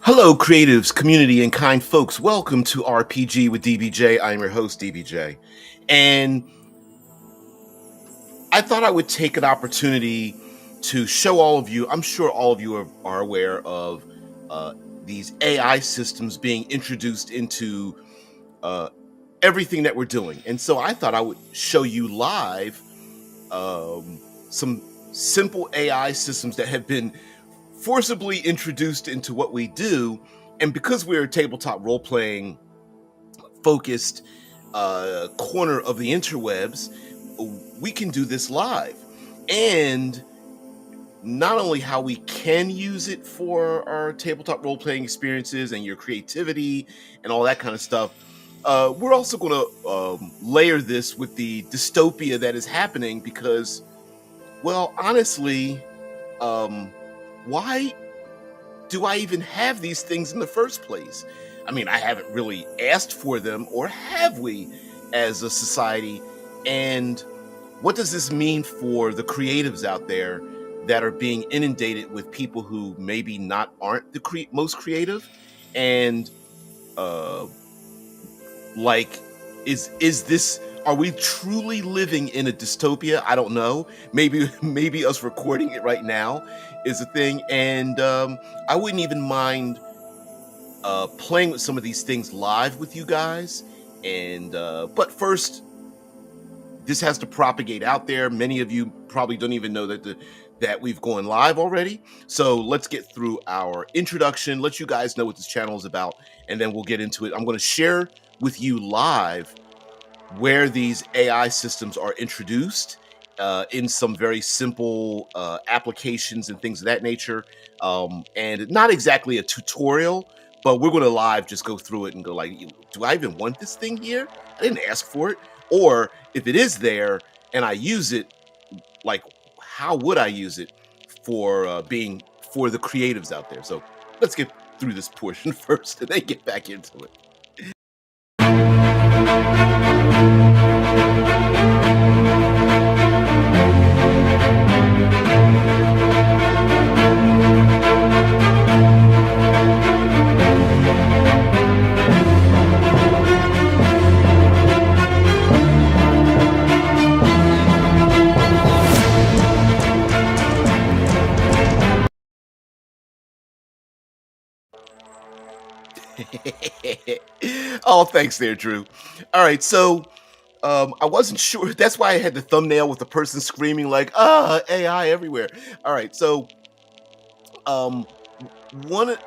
Hello, creatives, community, and kind folks. Welcome to RPG with DBJ. I'm your host, DBJ. And I thought I would take an opportunity to show all of you, I'm sure all of you are aware of uh, these AI systems being introduced into uh, everything that we're doing. And so I thought I would show you live some simple AI systems that have been forcibly introduced into what we do. And because we're a tabletop role playing focused corner of the interwebs, we can do this live. And not only how we can use it for our tabletop role playing experiences and your creativity and all that kind of stuff, we're also going to layer this with the dystopia that is happening because, well, honestly, um, why do I even have these things in the first place? I mean, I haven't really asked for them, or have we as a society? And what does this mean for the creatives out there that are being inundated with people who maybe not aren't the most creative? And uh, like, is this? Are we truly living in a dystopia? I don't know. Maybe us recording it right now is a thing, and I wouldn't even mind playing with some of these things live with you guys. And but first, this has to propagate out there. Many of you probably don't even know that we've gone live already. So let's get through our introduction, let you guys know what this channel is about, and then we'll get into it. I'm going to share with you live where these AI systems are introduced in some very simple applications and things of that nature. And not exactly a tutorial, but we're going to live just go through it and go like, do I even want this thing here? I didn't ask for it. Or if it is there and I use it, like, how would I use it for being for the creatives out there? So let's get through this portion first and then get back into it. Oh, thanks there, Drew. All right, so I wasn't sure. That's why I had the thumbnail with the person screaming like, AI everywhere. All right, so um, one,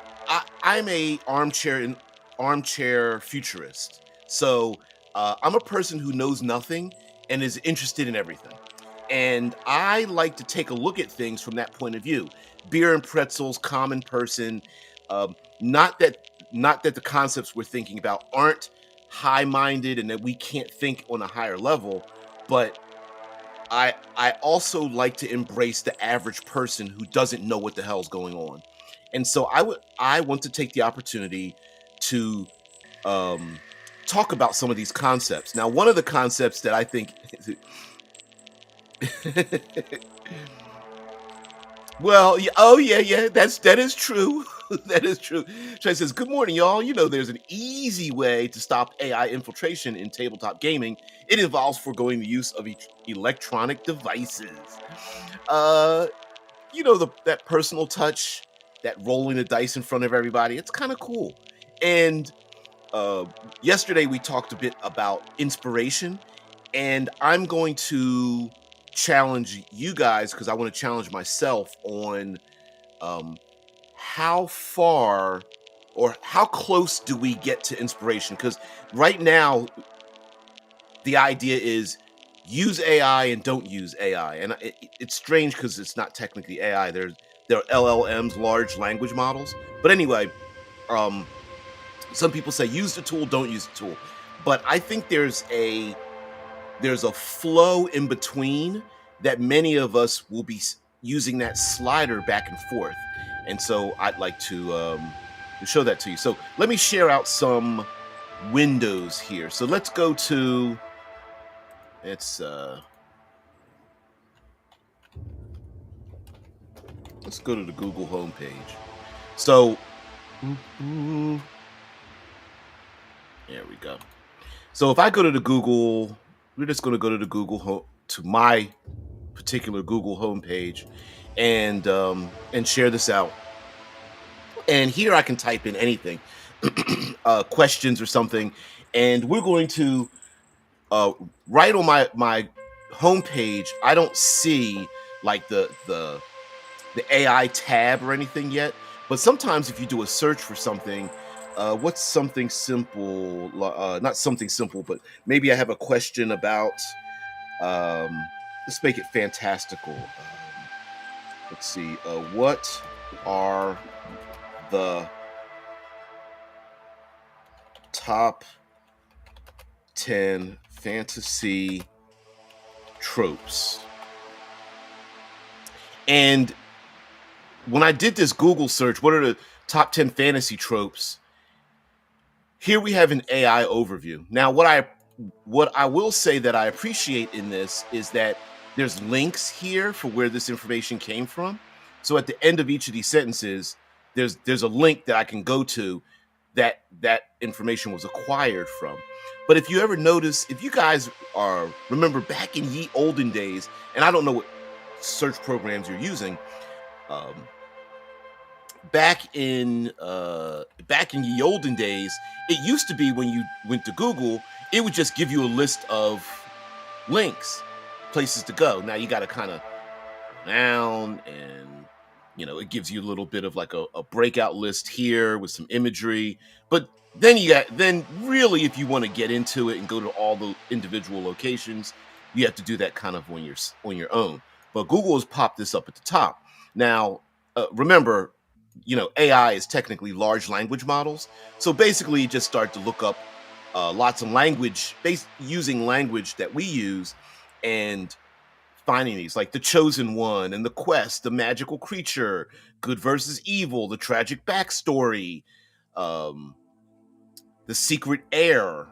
I'm a armchair futurist. So I'm a person who knows nothing and is interested in everything. And I like to take a look at things from that point of view. Beer and pretzels, common person. Not that the concepts we're thinking about aren't high-minded and that we can't think on a higher level, but I also like to embrace the average person who doesn't know what the hell's going on. And so I want to take the opportunity to um, talk about some of these concepts. Now, one of the concepts that I think well, yeah, oh yeah, that is true. That is true. Trey says, "Good morning, y'all. You know, there's an easy way to stop AI infiltration in tabletop gaming. It involves foregoing the use of electronic devices. Uh, that personal touch, that rolling the dice in front of everybody. It's kind of cool. And uh, yesterday we talked a bit about inspiration, and I'm going to challenge you guys because I want to challenge myself on um, how far or how close do we get to inspiration? Because right now, the idea is use AI and don't use AI, and it's strange because it's not technically AI. There are LLMs, large language models. But anyway, um, some people say use the tool, don't use the tool. But I think there's a flow in between that many of us will be using that slider back and forth. And so I'd like to show that to you. So let me share out some windows here. So let's go to let's let's go to the Google homepage. So There we go. So if I go to the Google, we're just going to go to the to my particular Google homepage, and share this out. And here I can type in anything, questions or something, and we're going to uh, right on my homepage. I don't see like the AI tab or anything yet, but sometimes if you do a search for something, what's something simple? Not something simple, but maybe I have a question about. Um, let's make it fantastical. Let's see. What are the top 10 fantasy tropes? And when I did this Google search, what are the top 10 fantasy tropes? Here we have an AI overview. Now, what I will say that I appreciate in this is that there's links here for where this information came from. So at the end of each of these sentences, there's a link that I can go to that information was acquired from. But if you ever notice, if you guys are remember back in ye olden days, and I don't know what search programs you're using, um, back in the olden days, it used to be when you went to Google, it would just give you a list of links, places to go. Now you got to kind of down, and it gives you a little bit of like a breakout list here with some imagery. But then really, if you want to get into it and go to all the individual locations, you have to do that kind of on your own. But Google has popped this up at the top. Now, remember, AI is technically large language models. So basically, you just start to look up lots of language, using language that we use, and finding these, like the chosen one and the quest, the magical creature, good versus evil, the tragic backstory, um, the secret heir,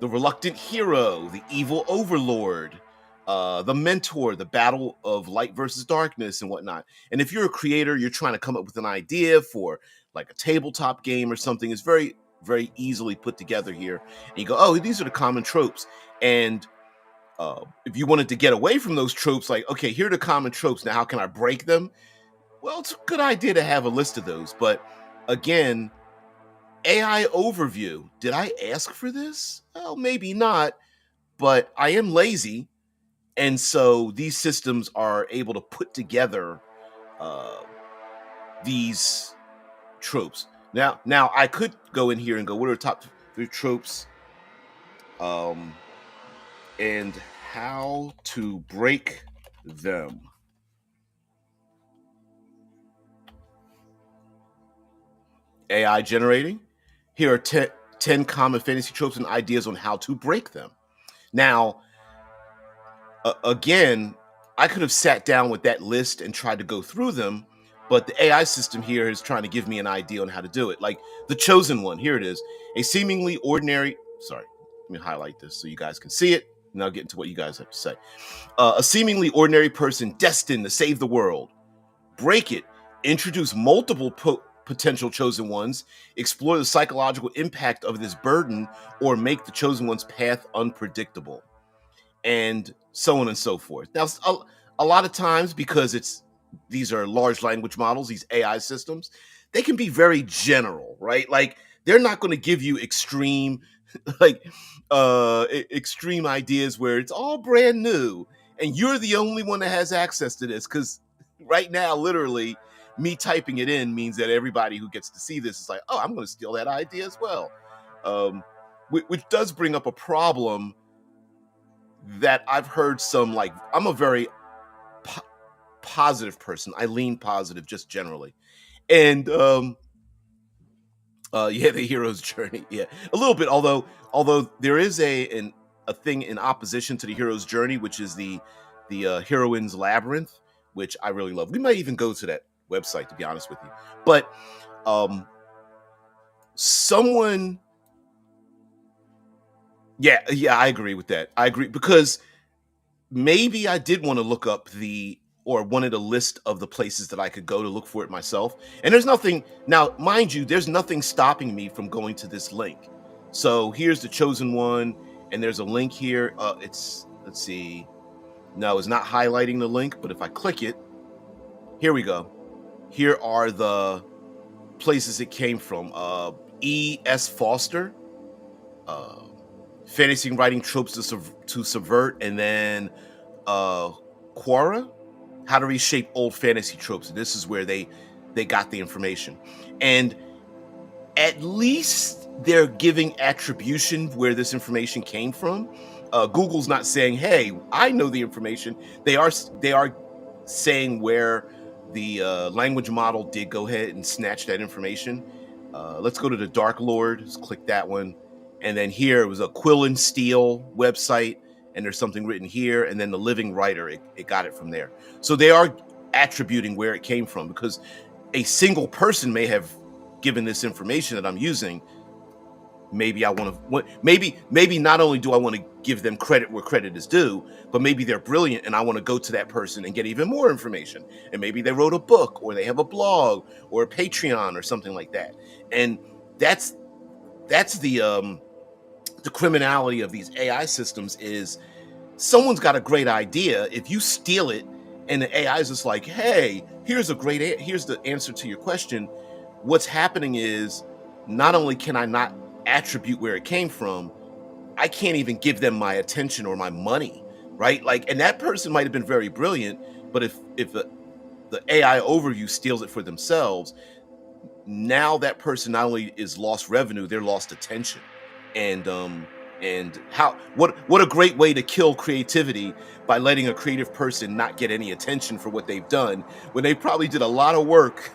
the reluctant hero, the evil overlord, the mentor, the battle of light versus darkness, and whatnot. And if you're a creator, you're trying to come up with an idea for like a tabletop game or something, it's very, very easily put together here. And you go, oh, these are the common tropes. And if you wanted to get away from those tropes, like, okay, here are the common tropes. Now, how can I break them? Well, it's a good idea to have a list of those. But again, AI overview. Did I ask for this? Well, maybe not, but I am lazy. And so these systems are able to put together uh, these tropes. Now I could go in here and go, what are the top three tropes? Um, and how to break them. AI generating. Here are 10 common fantasy tropes and ideas on how to break them. Now, again, I could have sat down with that list and tried to go through them, but the AI system here is trying to give me an idea on how to do it. Like the chosen one, here it is. A seemingly ordinary, sorry, let me highlight this so you guys can see it, and I'll get into what you guys have to say. A seemingly ordinary person destined to save the world. Break it. Introduce multiple potential chosen ones. Explore the psychological impact of this burden, or make the chosen one's path unpredictable, and so on and so forth. Now, a lot of times, because these are large language models, these AI systems, they can be very general, right? Like they're not going to give you extreme, like extreme ideas where it's all brand new and you're the only one that has access to this. Because right now, literally, me typing it in means that everybody who gets to see this is like, oh, I'm going to steal that idea as well, which does bring up a problem that I've heard some, like, I'm a very po- positive person. I lean positive just generally. And yeah, the hero's journey. Yeah. A little bit, although there is a thing in opposition to the hero's journey, which is the heroine's labyrinth, which I really love. We might even go to that website, to be honest with you. But um someone yeah, I agree with that. I agree, because maybe I did want to look up the or wanted a list of the places that I could go to look for it myself. And there's nothing now, mind you, there's nothing stopping me from going to this link. So here's the chosen one, and there's a link here. It's let's see. No, it's not highlighting the link, but if I click it, here we go. Here are the places it came from. E.S. Foster, uh, fantasy writing tropes to subvert, and then Quora, how to reshape old fantasy tropes. And this is where they got the information. And at least they're giving attribution where this information came from. Google's not saying, "Hey, I know the information." They are saying where the language model did go ahead and snatch that information. Let's go to the Dark Lord. Let's click that one, and then here it was a Quill and Steel website, and there's something written here, and then the Living Writer. It got it from there. So they are attributing where it came from, because a single person may have given this information that I'm using. Maybe I want to maybe not only do I want to give them credit where credit is due, but maybe they're brilliant and I want to go to that person and get even more information. And maybe they wrote a book, or they have a blog, or a Patreon, or something like that. And that's the criminality of these AI systems is, someone's got a great idea. If you steal it and the AI is just like, "Hey, here's here's the answer to your question," what's happening is, not only can I not attribute where it came from, I can't even give them my attention or my money, right? Like, and that person might have been very brilliant, but if the AI overview steals it for themselves, now that person not only is lost revenue, they're lost attention. And what a great way to kill creativity, by letting a creative person not get any attention for what they've done, when they probably did a lot of work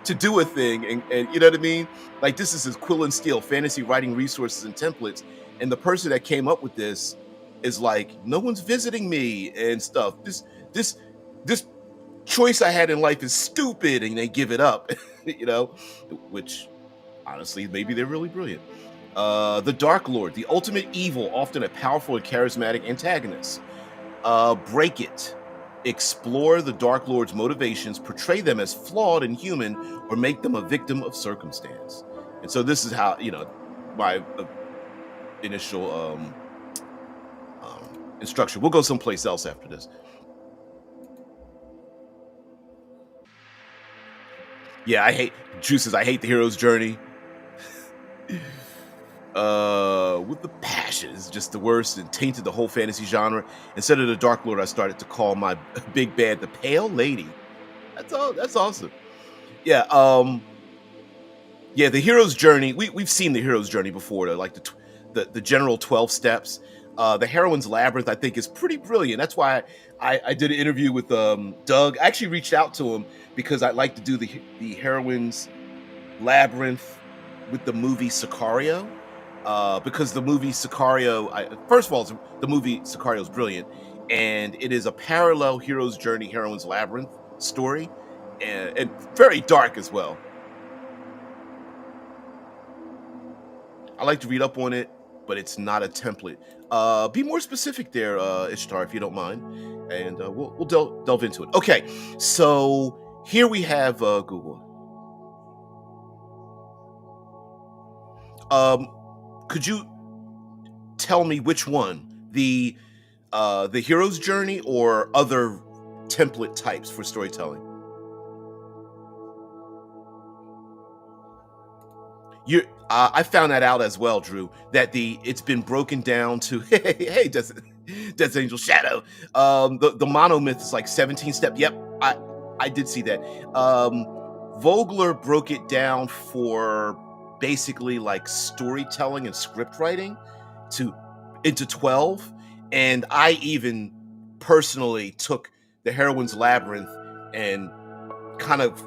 to do a thing. And you know what I mean? Like, this is his Quill and Steel fantasy writing resources and templates, and the person that came up with this is like, "No one's visiting me and stuff. This choice I had in life is stupid," and they give it up. you know, which honestly, maybe they're really brilliant. The Dark Lord, the ultimate evil, often a powerful and charismatic antagonist. Break it. Explore the Dark Lord's motivations, portray them as flawed and human, or make them a victim of circumstance. And so this is how, my initial instruction. We'll go someplace else after this. Yeah, I hate Juices. I hate the hero's journey. With the passion, it's just the worst, and tainted the whole fantasy genre. Instead of the Dark Lord, I started to call my big bad the Pale Lady. That's all. That's awesome. Yeah. Yeah. The hero's journey. We've seen the hero's journey before. Like the general 12 steps. The heroine's labyrinth, I think, is pretty brilliant. That's why I did an interview with Doug. I actually reached out to him because I'd like to do the heroine's labyrinth with the movie Sicario. Because the movie Sicario, first of all, the movie Sicario is brilliant, and it is a parallel hero's journey, heroine's labyrinth story, and very dark as well. I like to read up on it, but it's not a template. Be more specific there, Ishtar, if you don't mind, and we'll delve into it. Okay, so here we have Google. Could you tell me which one, the hero's journey or other template types for storytelling? You, I found that out as well, Drew. That it's been broken down to hey, Death Angel Shadow. The monomyth is like 17 step. Yep, I did see that. Vogler broke it down for basically like storytelling and script writing to into 12, and I even personally took the Heroine's Labyrinth and kind of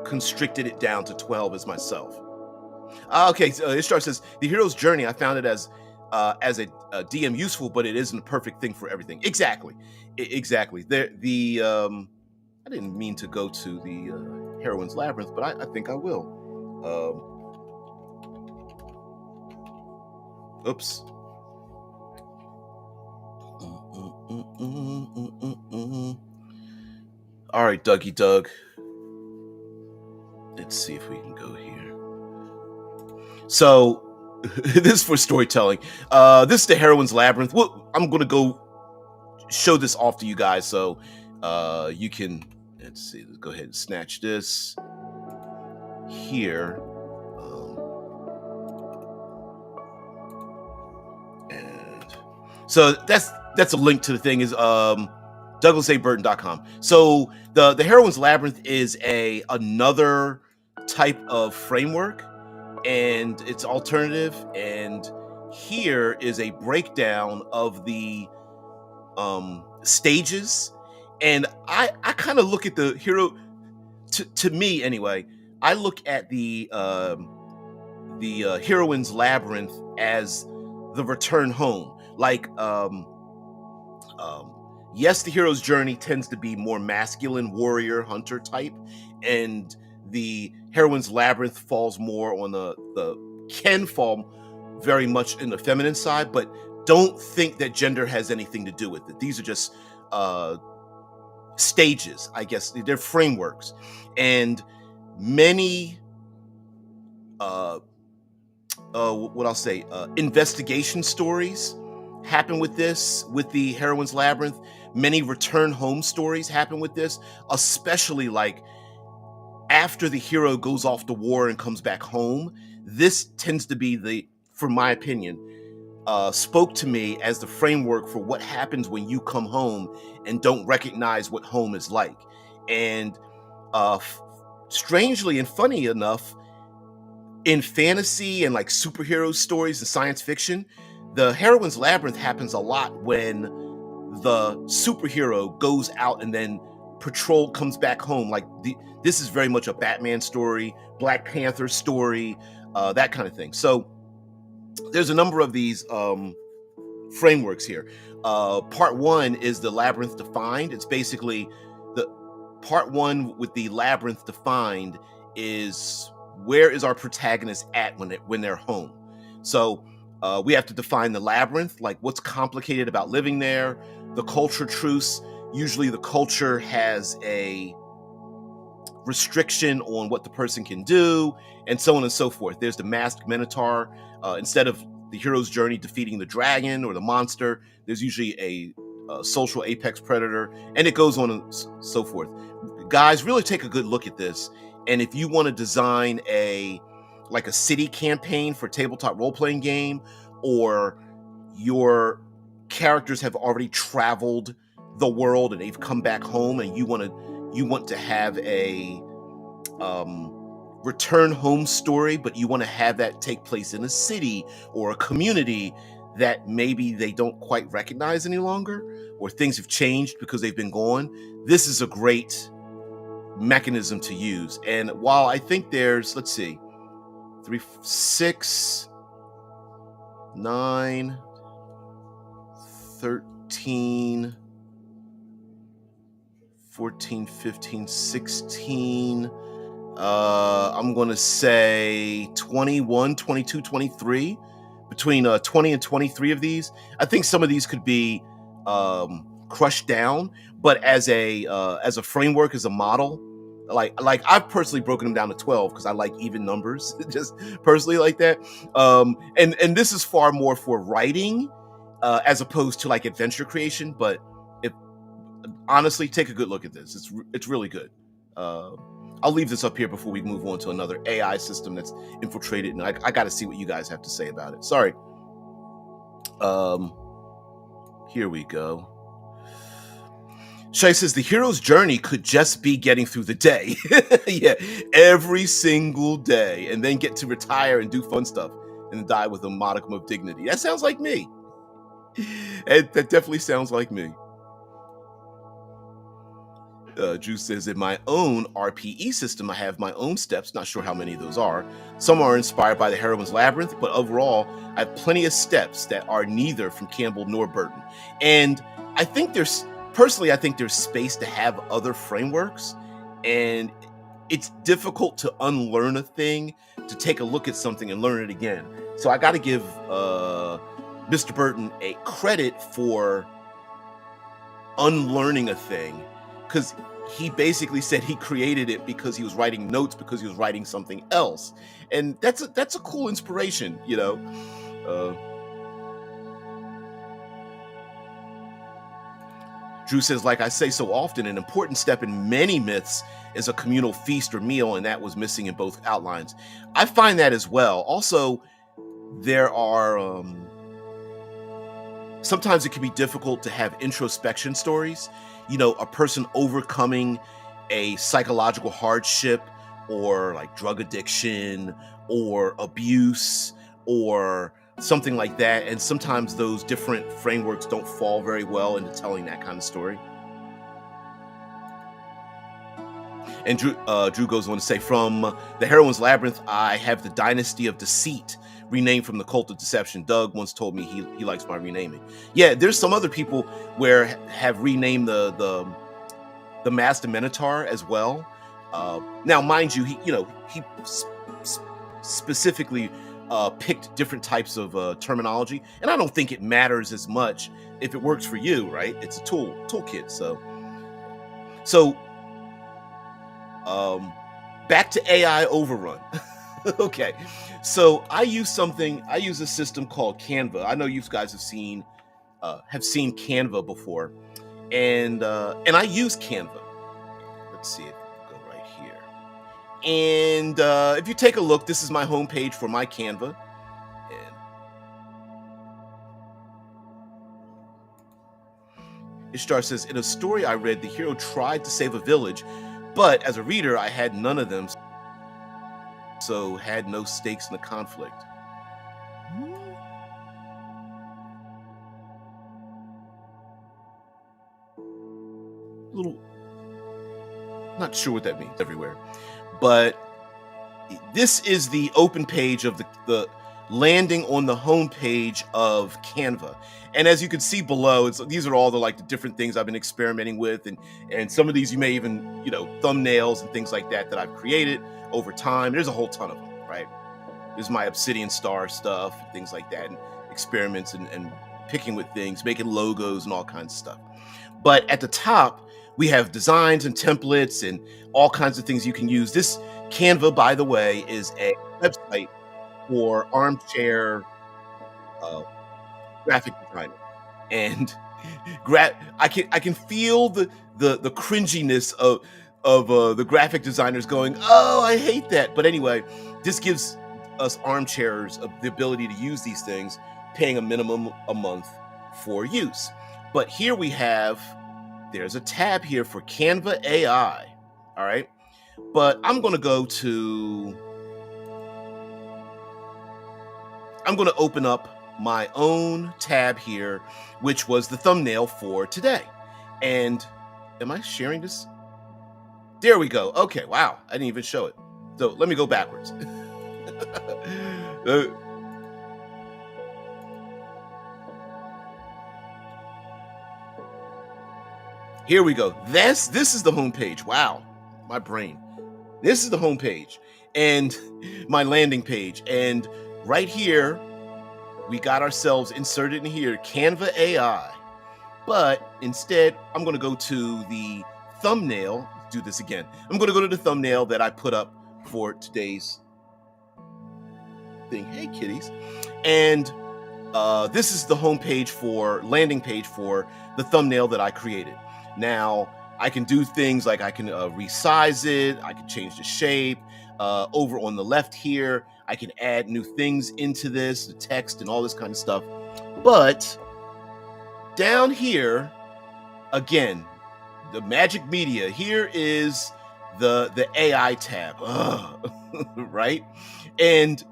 constricted it down to 12 as myself. Okay, so Ishtar says the hero's journey. I found it as a DM useful, but it isn't a perfect thing for everything. Exactly, exactly. I didn't mean to go to the heroine's labyrinth, but I think I will. Oops. All right, Dougie Doug. Let's see if we can go here. So, this is for storytelling. This is the Heroine's Labyrinth. Well, I'm going to go show this off to you guys so you can, let's see, let's go ahead and snatch this here. And so that's a link to the thing is douglasaburton.com. So the Heroine's Labyrinth is another type of framework, and it's alternative. And here is a breakdown of the stages. And I kind of look at the hero, to me anyway, I look at the Heroine's Labyrinth as the return home. Like yes, the hero's journey tends to be more masculine, warrior, hunter type, and the Heroine's Labyrinth falls more on can fall very much in the feminine side, but don't think that gender has anything to do with it. These are just stages, I guess. They're frameworks, and many what I'll say, investigation stories happen with the Heroine's Labyrinth. Many return home stories happen with this, especially like after the hero goes off to war and comes back home. This tends to be for my opinion, spoke to me as the framework for what happens when you come home and don't recognize what home is like. And strangely and funny enough, in fantasy and like superhero stories and science fiction, the Heroine's Labyrinth happens a lot when the superhero goes out and then comes back home. Like this is very much a Batman story, Black Panther story, that kind of thing. So there's a number of these frameworks here. Part one is the Labyrinth Defined. It's basically the part one with the Labyrinth Defined is where is our protagonist at when they're home. So we have to define the labyrinth, like what's complicated about living there, the culture truce. Usually the culture has a restriction on what the person can do, and so on and so forth. There's the masked minotaur. Instead of the hero's journey defeating the dragon or the monster, there's usually a social apex predator, and it goes on and so forth. Guys, really take a good look at this. And if you want to design a city campaign for tabletop role-playing game, or your characters have already traveled the world and they've come back home and you want to have a return home story, but you want to have that take place in a city or a community that maybe they don't quite recognize any longer, or things have changed because they've been gone, this is a great mechanism to use. And while I think there's, let's see, 3, 6, 9, 13, 14, 15, 16, I'm going to say 21, 22, 23, between 20 and 23 of these. I think some of these could be crushed down, but as a framework, as a model, like I've personally broken them down to 12 because I like even numbers, just personally like that. And this is far more for writing as opposed to like adventure creation. But honestly, take a good look at this. It's really good. I'll leave this up here before we move on to another AI system that's infiltrated, and I got to see what you guys have to say about it. Sorry. Here we go. Shai says the hero's journey could just be getting through the day. Yeah, every single day, and then get to retire and do fun stuff and die with a modicum of dignity. That sounds like me. That definitely sounds like me. Drew says, in my own RPE system, I have my own steps. Not sure how many of those are. Some are inspired by the Heroine's Labyrinth, but overall, I have plenty of steps that are neither from Campbell nor Burton. And I think there's space to have other frameworks, and it's difficult to unlearn a thing, to take a look at something and learn it again. So I got to give Mr. Burton a credit for unlearning a thing, because he basically said he created it because he was writing notes because he was writing something else, and that's a cool inspiration, you know. Uh, Drew says, like I say so often, an important step in many myths is a communal feast or meal, and that was missing in both outlines. I find that as well. Also, there are sometimes it can be difficult to have introspection stories. You know, a person overcoming a psychological hardship or like drug addiction or abuse or something like that. And sometimes those different frameworks don't fall very well into telling that kind of story. And Drew goes on to say, from the Heroine's Labyrinth, I have the Dynasty of Deceit, renamed from the Cult of Deception. Doug once told me he likes my renaming. Yeah, there's some other people where have renamed the Master Minotaur as well. Now, mind you, he specifically picked different types of terminology, and I don't think it matters as much if it works for you, right? It's a toolkit. So back to AI overrun. Okay, so I use a system called Canva. I know you guys have seen Canva before, and I use Canva. Let's see it go right here. And if you take a look, this is my homepage for my Canva. And Ishtar says, in a story I read, the hero tried to save a village, but as a reader, I had none of them, so had no stakes in the conflict. Little, not sure what that means everywhere, but this is the open page of the landing on the home page of Canva. And as you can see below, these are all the different things I've been experimenting with, and some of these you may even, thumbnails and things like that I've created over time. There's a whole ton of them, right? There's my Obsidian Star stuff, things like that, and experiments and picking with things, making logos and all kinds of stuff. But at the top, we have designs and templates and all kinds of things you can use. This Canva, by the way, is a website for armchair graphic designer, and I can feel the cringiness of the graphic designers going, "Oh, I hate that." But anyway, this gives us armchairs the ability to use these things, paying a minimum a month for use. But here there's a tab here for Canva AI. All right, but I'm going to open up my own tab here, which was the thumbnail for today. And am I sharing this? There we go. Okay, wow, I didn't even show it. So let me go backwards. Here we go. This is the homepage. Wow, my brain. This is the homepage and my landing page. And right here, we got ourselves inserted in here, Canva AI. But instead, I'm going to go to the thumbnail. Let's do this again. I'm going to go to the thumbnail that I put up for today's thing. Hey, kitties. And this is the landing page for the thumbnail that I created. Now, I can do things like I can resize it. I can change the shape. Over on the left here, I can add new things into this, the text and all this kind of stuff. But down here, again, the magic media, here is the AI tab, right? And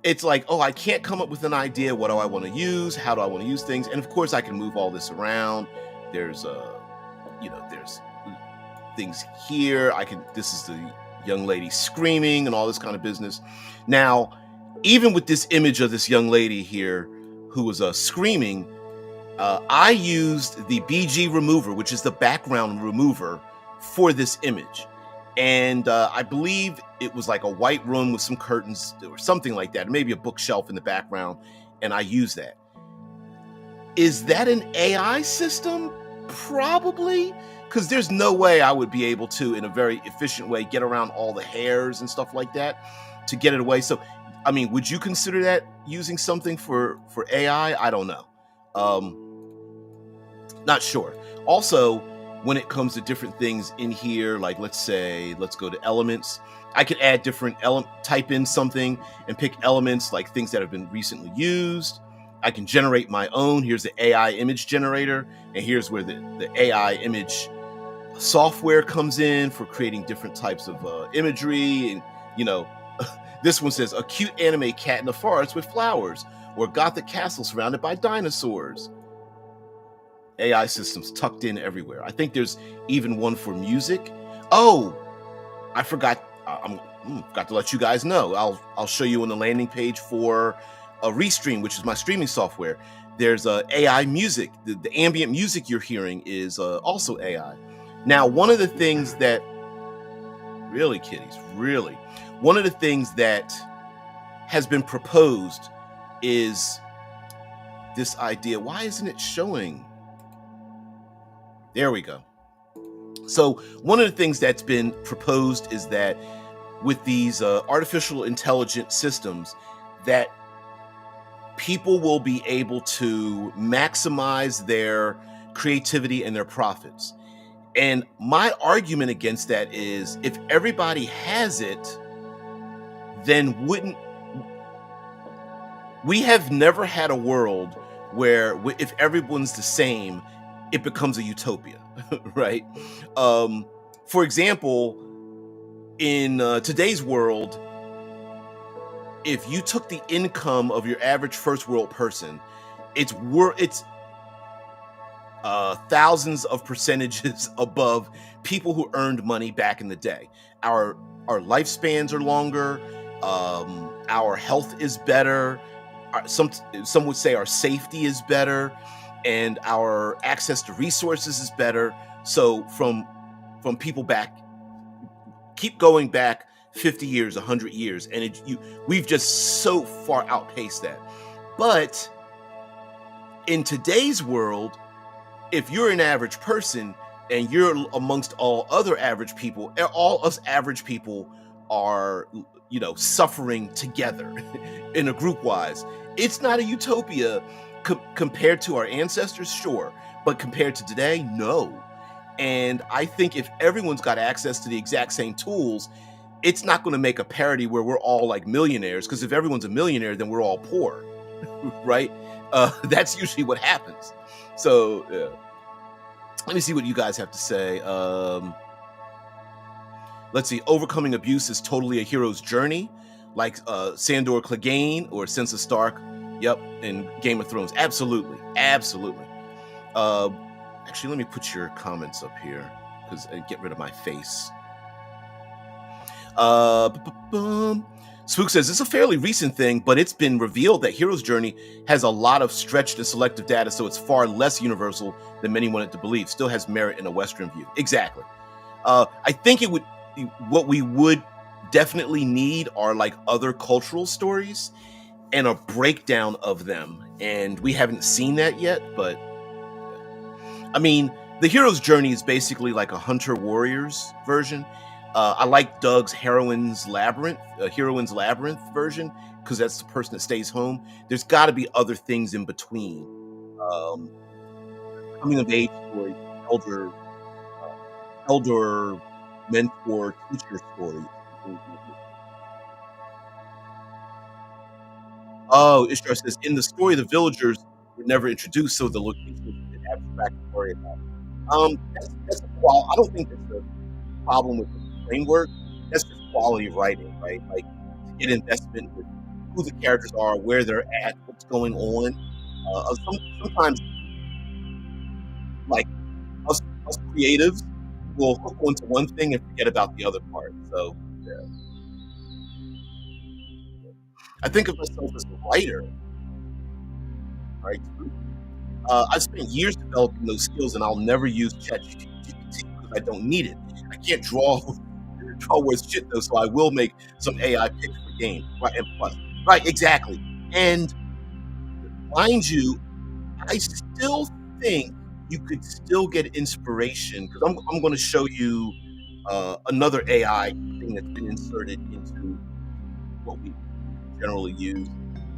it's like, oh, I can't come up with an idea. What do I want to use? How do I want to use things? And of course, I can move all this around. There's there's things here. This is the young lady screaming and all this kind of business. Now, even with this image of this young lady here who was screaming, I used the BG remover, which is the background remover for this image. And I believe it was like a white room with some curtains or something like that, maybe a bookshelf in the background. And I used that. Is that an AI system? Probably, because there's no way I would be able to, in a very efficient way, get around all the hairs and stuff like that to get it away. So, I mean, would you consider that using something for AI? I don't know. Not sure. Also, when it comes to different things in here, like let's say, let's go to elements. I could add different type in something and pick elements like things that have been recently used. I can generate my own. Here's the AI image generator, and here's where the AI image software comes in for creating different types of imagery. And you know, this one says a cute anime cat in the forest with flowers, or gothic castle surrounded by dinosaurs. AI systems tucked in everywhere. I think there's even one for music. Oh, I forgot. Forgot to let you guys know. I'll show you on the landing page for a Restream, which is my streaming software. There's AI music. The ambient music you're hearing is also AI. Now, one of the things that really, kitties, really, one of the things that has been proposed is this idea. Why isn't it showing? There we go. So one of the things that's been proposed is that with these artificial intelligent systems, that people will be able to maximize their creativity and their profits. And my argument against that is, if everybody has it, then we have never had a world where if everyone's the same, it becomes a utopia, right? For example, in today's world, if you took the income of your average first world person, it's thousands of percentages above people who earned money back in the day. Our lifespans are longer. Our health is better. Some would say our safety is better, and our access to resources is better. So from people back, keep going back 50 years, 100 years, and we've just so far outpaced that. But in today's world, if you're an average person and you're amongst all other average people, all us average people are, suffering together in a group wise. It's not a utopia compared to our ancestors, sure, but compared to today, no. And I think if everyone's got access to the exact same tools, it's not going to make a parity where we're all like millionaires, because if everyone's a millionaire, then we're all poor, right? That's usually what happens. So let me see what you guys have to say. Let's see. Overcoming abuse is totally a hero's journey, like Sandor Clegane or Sansa Stark. Yep, in Game of Thrones. Absolutely, absolutely. Actually, let me put your comments up here because get rid of my face. Spook says it's a fairly recent thing, but it's been revealed that Hero's Journey has a lot of stretched and selective data, so it's far less universal than many wanted to believe. Still has merit in a Western view. Exactly. I think what we would definitely need are like other cultural stories and a breakdown of them, and we haven't seen that yet. But I mean, the Hero's Journey is basically like a Hunter Warriors version. I like Doug's Heroine's Labyrinth version, because that's the person that stays home. There's got to be other things in between. Coming of age story, elder mentor teacher story. Oh, Ishtar says, in the story, the villagers were never introduced, so the location was an abstract to worry about. That's a qual. I don't think that's a problem with the framework. That's just quality of writing, right? Like, to get investment with who the characters are, where they're at, what's going on. Sometimes, like us creatives will hook onto one thing and forget about the other part. So, yeah. I think of myself as a writer, right? I've spent years developing those skills, and I'll never use ChatGPT because I don't need it. I can't draw worth shit though, so I will make some AI picks for games, right? And plus, right, exactly. And mind you, I still think you could still get inspiration because I'm going to show you another AI thing that's been inserted into what we generally use,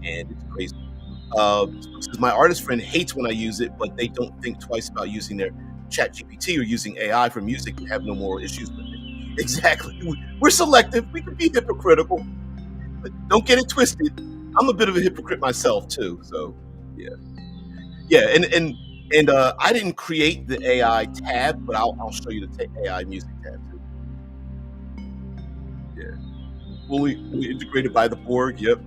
and it's crazy. Says my artist friend hates when I use it, but they don't think twice about using their chat GPT or using AI for music and have no moral issues with it. Exactly. We're selective. We can be hypocritical, but don't get it twisted. I'm a bit of a hypocrite myself too. So yeah, yeah, and I didn't create the AI tab, but I'll show you the AI music tab too. Yeah, fully integrated by the Borg. Yep.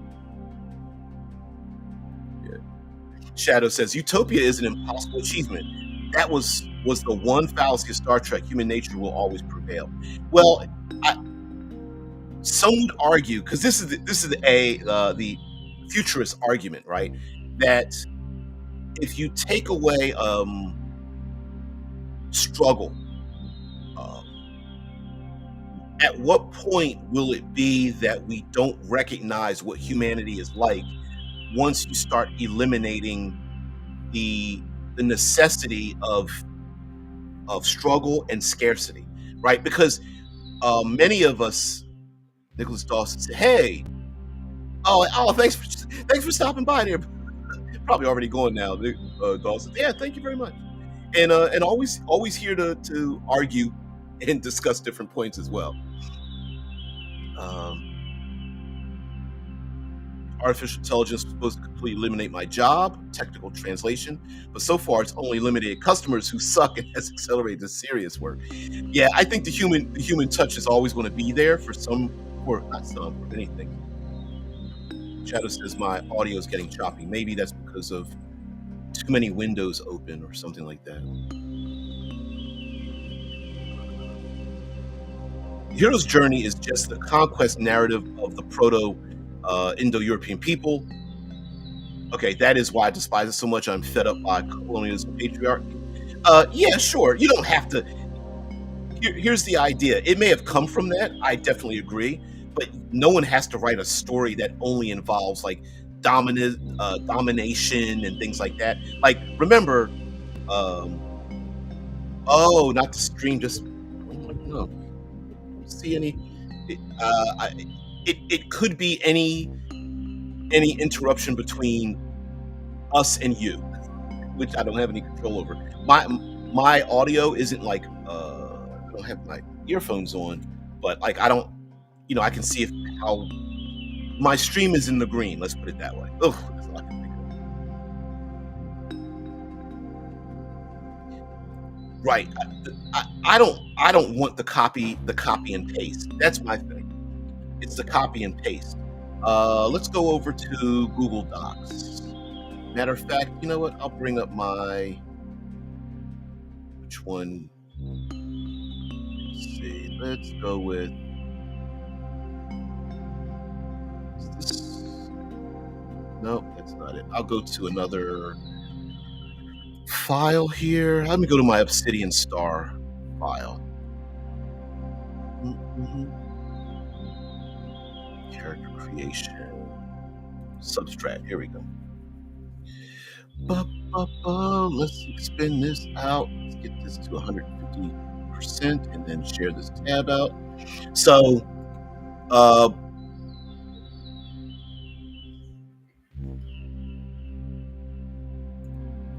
Yeah. Shadow says utopia is an impossible achievement. That was the one fallacy of Star Trek. Human nature will always prevail. Well, I, some would argue because this is the futurist argument, right? That if you take away struggle, um, at what point will it be that we don't recognize what humanity is like once you start eliminating the the necessity of struggle and scarcity, right? Because many of us, Nicholas Dawson said, "Hey, thanks for stopping by there." Probably already going now, Dawson. Yeah, thank you very much. And always here to argue and discuss different points as well. Um, Artificial intelligence was supposed to completely eliminate my job, technical translation, but so far it's only eliminated customers who suck and has accelerated the serious work. Yeah, I think the human touch is always going to be there for some, for not some, for many things. Shadow says my audio is getting choppy. Maybe that's because of too many windows open or something like that. Hero's journey is just the conquest narrative of the proto Indo-European people. Okay, that is why I despise it so much. I'm fed up by colonialism, patriarchy. Yeah, sure. You don't have to. Here's the idea. It may have come from that. I definitely agree, but no one has to write a story that only involves like domination and things like that. Like, remember, um, oh, not the stream. Just no, see any. It could be any interruption between us and you, which I don't have any control over. My audio isn't like I don't have my earphones on, but like I don't, I can see if how my stream is in the green. Let's put it that way. Ugh, that's all I can think of. Right. I don't want the copy and paste. That's my thing. It's the copy and paste. Let's go over to Google Docs. Matter of fact, you know what? I'll bring up my which one? Let's see. Let's go with this. No, that's not it. I'll go to another file here. Let me go to my Obsidian Star file. Mhm. Character creation. Substrat. Here we go. Let's spin this out. Let's get this to 150% and then share this tab out. So, uh,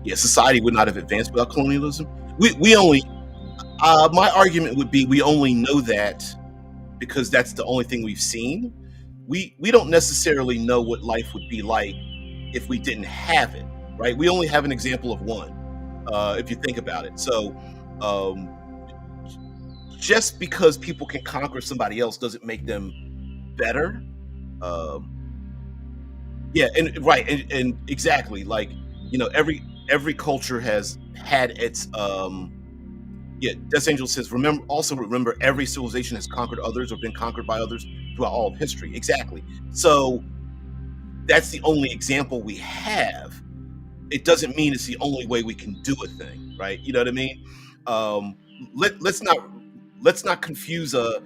yeah, society would not have advanced without colonialism. We only, my argument would be we only know that because that's the only thing we've seen. We don't necessarily know what life would be like if we didn't have it, right? We only have an example of one, if you think about it. So, um, just because people can conquer somebody else doesn't make them better. Um, yeah, and right, and exactly like every culture has had its yeah. Death Angel says remember every civilization has conquered others or been conquered by others throughout all of history. Exactly. So that's the only example we have. It doesn't mean it's the only way we can do a thing, right? You know what I mean? Um, let's not confuse the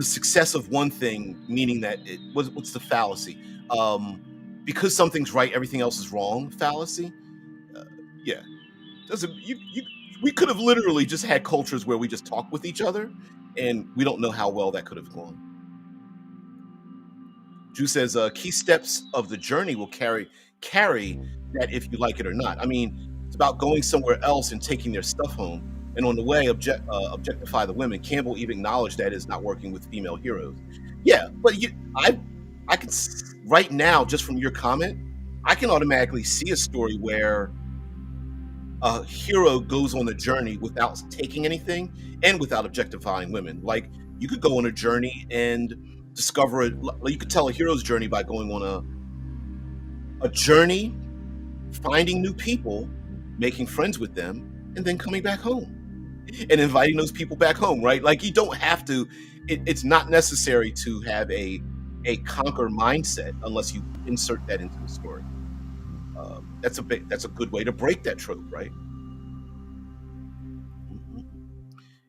success of one thing, meaning that what's the fallacy? Um, because something's right, everything else is wrong. Fallacy. Uh, yeah. Doesn't you we could have literally just had cultures where we just talk with each other, and we don't know how well that could have gone. Drew says, key steps of the journey will carry that if you like it or not. I mean, it's about going somewhere else and taking their stuff home, and on the way, objectify the women. Campbell even acknowledged that is not working with female heroes. Yeah, but I can right now, just from your comment, I can automatically see a story where a hero goes on a journey without taking anything and without objectifying women. Like, you could go on a journey and discover it. You could tell a hero's journey by going on a journey, finding new people, making friends with them, and then coming back home and inviting those people back home. Right? Like, you don't have to. It's not necessary to have a conquer mindset unless you insert that into the story. That's a good way to break that trope, right? Mhm.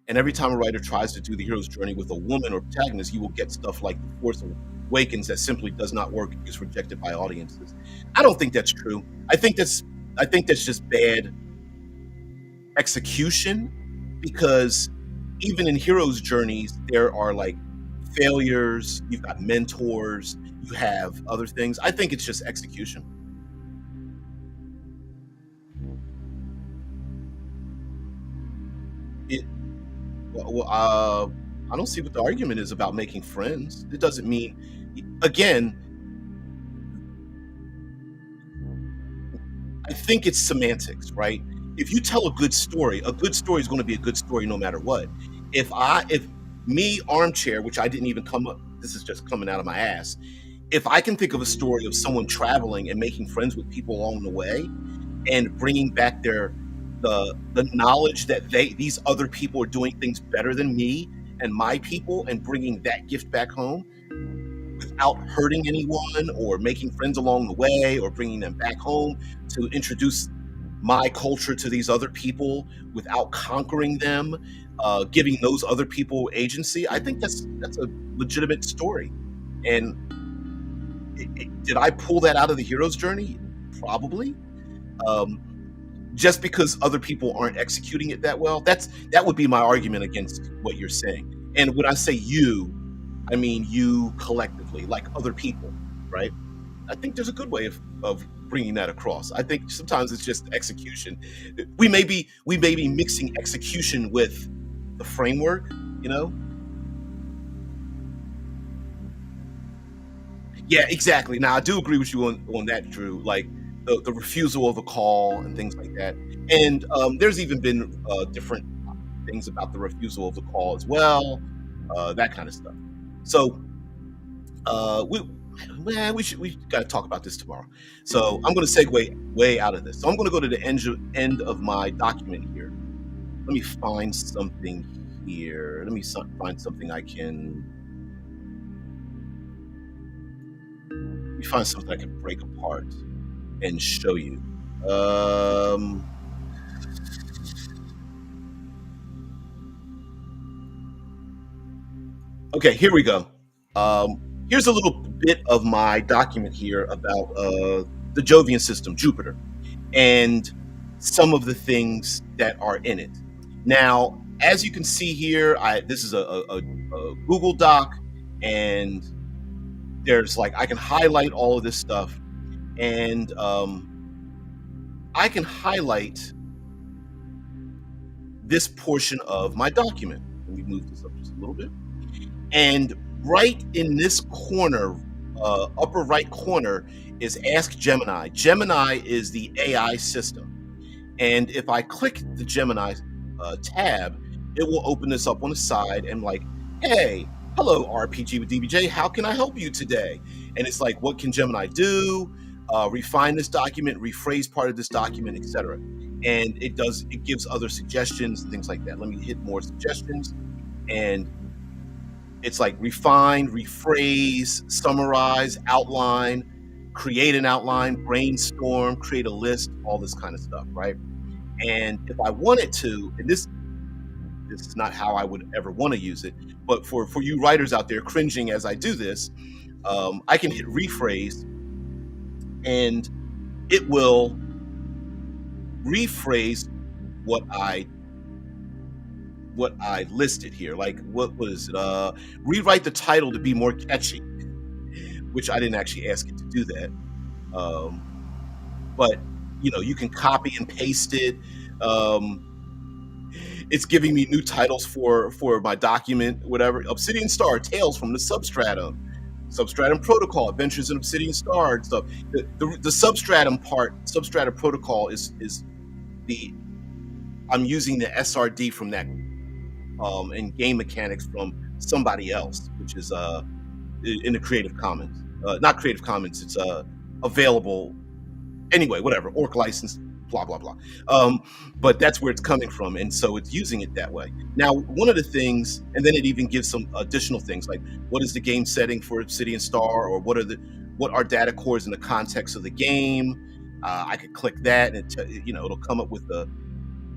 And every time a writer tries to do the hero's journey with a woman or protagonist, you will get stuff like The Force Awakens that simply does not work and is rejected by audiences. I don't think that's true. I think that's just bad execution, because even in heroes' journeys, there are like failures, you've got mentors, you have other things. I think it's just execution. It I don't see what the argument is about making friends. It doesn't mean, again, I think it's semantics, right? If you tell a good story is going to be a good story no matter what. If me, armchair, which I didn't even come up, this is just coming out of my ass. If I can think of a story of someone traveling and making friends with people along the way and bringing back the knowledge that these other people are doing things better than me and my people, and bringing that gift back home without hurting anyone or making friends along the way or bringing them back home to introduce my culture to these other people without conquering them, giving those other people agency. I think that's a legitimate story. And did I pull that out of the hero's journey? Probably. Um, just because other people aren't executing it that well, that would be my argument against what you're saying. And when I say you, I mean you collectively, like other people, right? I think there's a good way of bringing that across. I think sometimes it's just execution. We may be mixing execution with the framework, you know? Yeah, exactly. Now I do agree with you on that, Drew. Like the refusal of a call and things like that. And there's even been different things about the refusal of the call as well, that kind of stuff. So we man, we got to talk about this tomorrow. So I'm going to segue way out of this. So I'm going to go to the end of my document here. Let me find something here. Find something I can. Let me find something I can break apart and show you. Um, okay, here we go. Here's a little bit of my document here about the Jovian system, Jupiter, and some of the things that are in it. Now, as you can see here, this is a Google Doc, and there's like I can highlight all of this stuff, and I can highlight this portion of my document. Let me move this up just a little bit. And right in this corner, upper right corner, is Ask Gemini. Gemini is the AI system. And if I click the Gemini tab, it will open this up on the side and like, hey, hello, RPG with DBJ. How can I help you today? And it's like, what can Gemini do? Refine this document, rephrase part of this document, etc. And it gives other suggestions and things like that. Let me hit more suggestions. And it's like refine, rephrase, summarize, outline, create an outline, brainstorm, create a list, all this kind of stuff, right? And if I wanted to, and this is not how I would ever want to use it, but for you writers out there cringing as I do this, I can hit rephrase, and it will rephrase what I listed here. Like, what was it? Rewrite the title to be more catchy, which I didn't actually ask it to do that. Um, but you can copy and paste it. Um, it's giving me new titles for my document, whatever. Obsidian Star, Tales from the Substratum Protocol, Adventures in Obsidian Star and stuff. The Substratum Protocol is the I'm using the SRD from that and game mechanics from somebody else, which is in the Creative Commons. Not Creative Commons, it's available anyway, whatever, orc license, blah blah blah. Um, but that's where it's coming from, and so it's using it that way. Now, one of the things, and then it even gives some additional things like what is the game setting for Obsidian Star, or what are data cores in the context of the game. I could click that, and it'll come up with the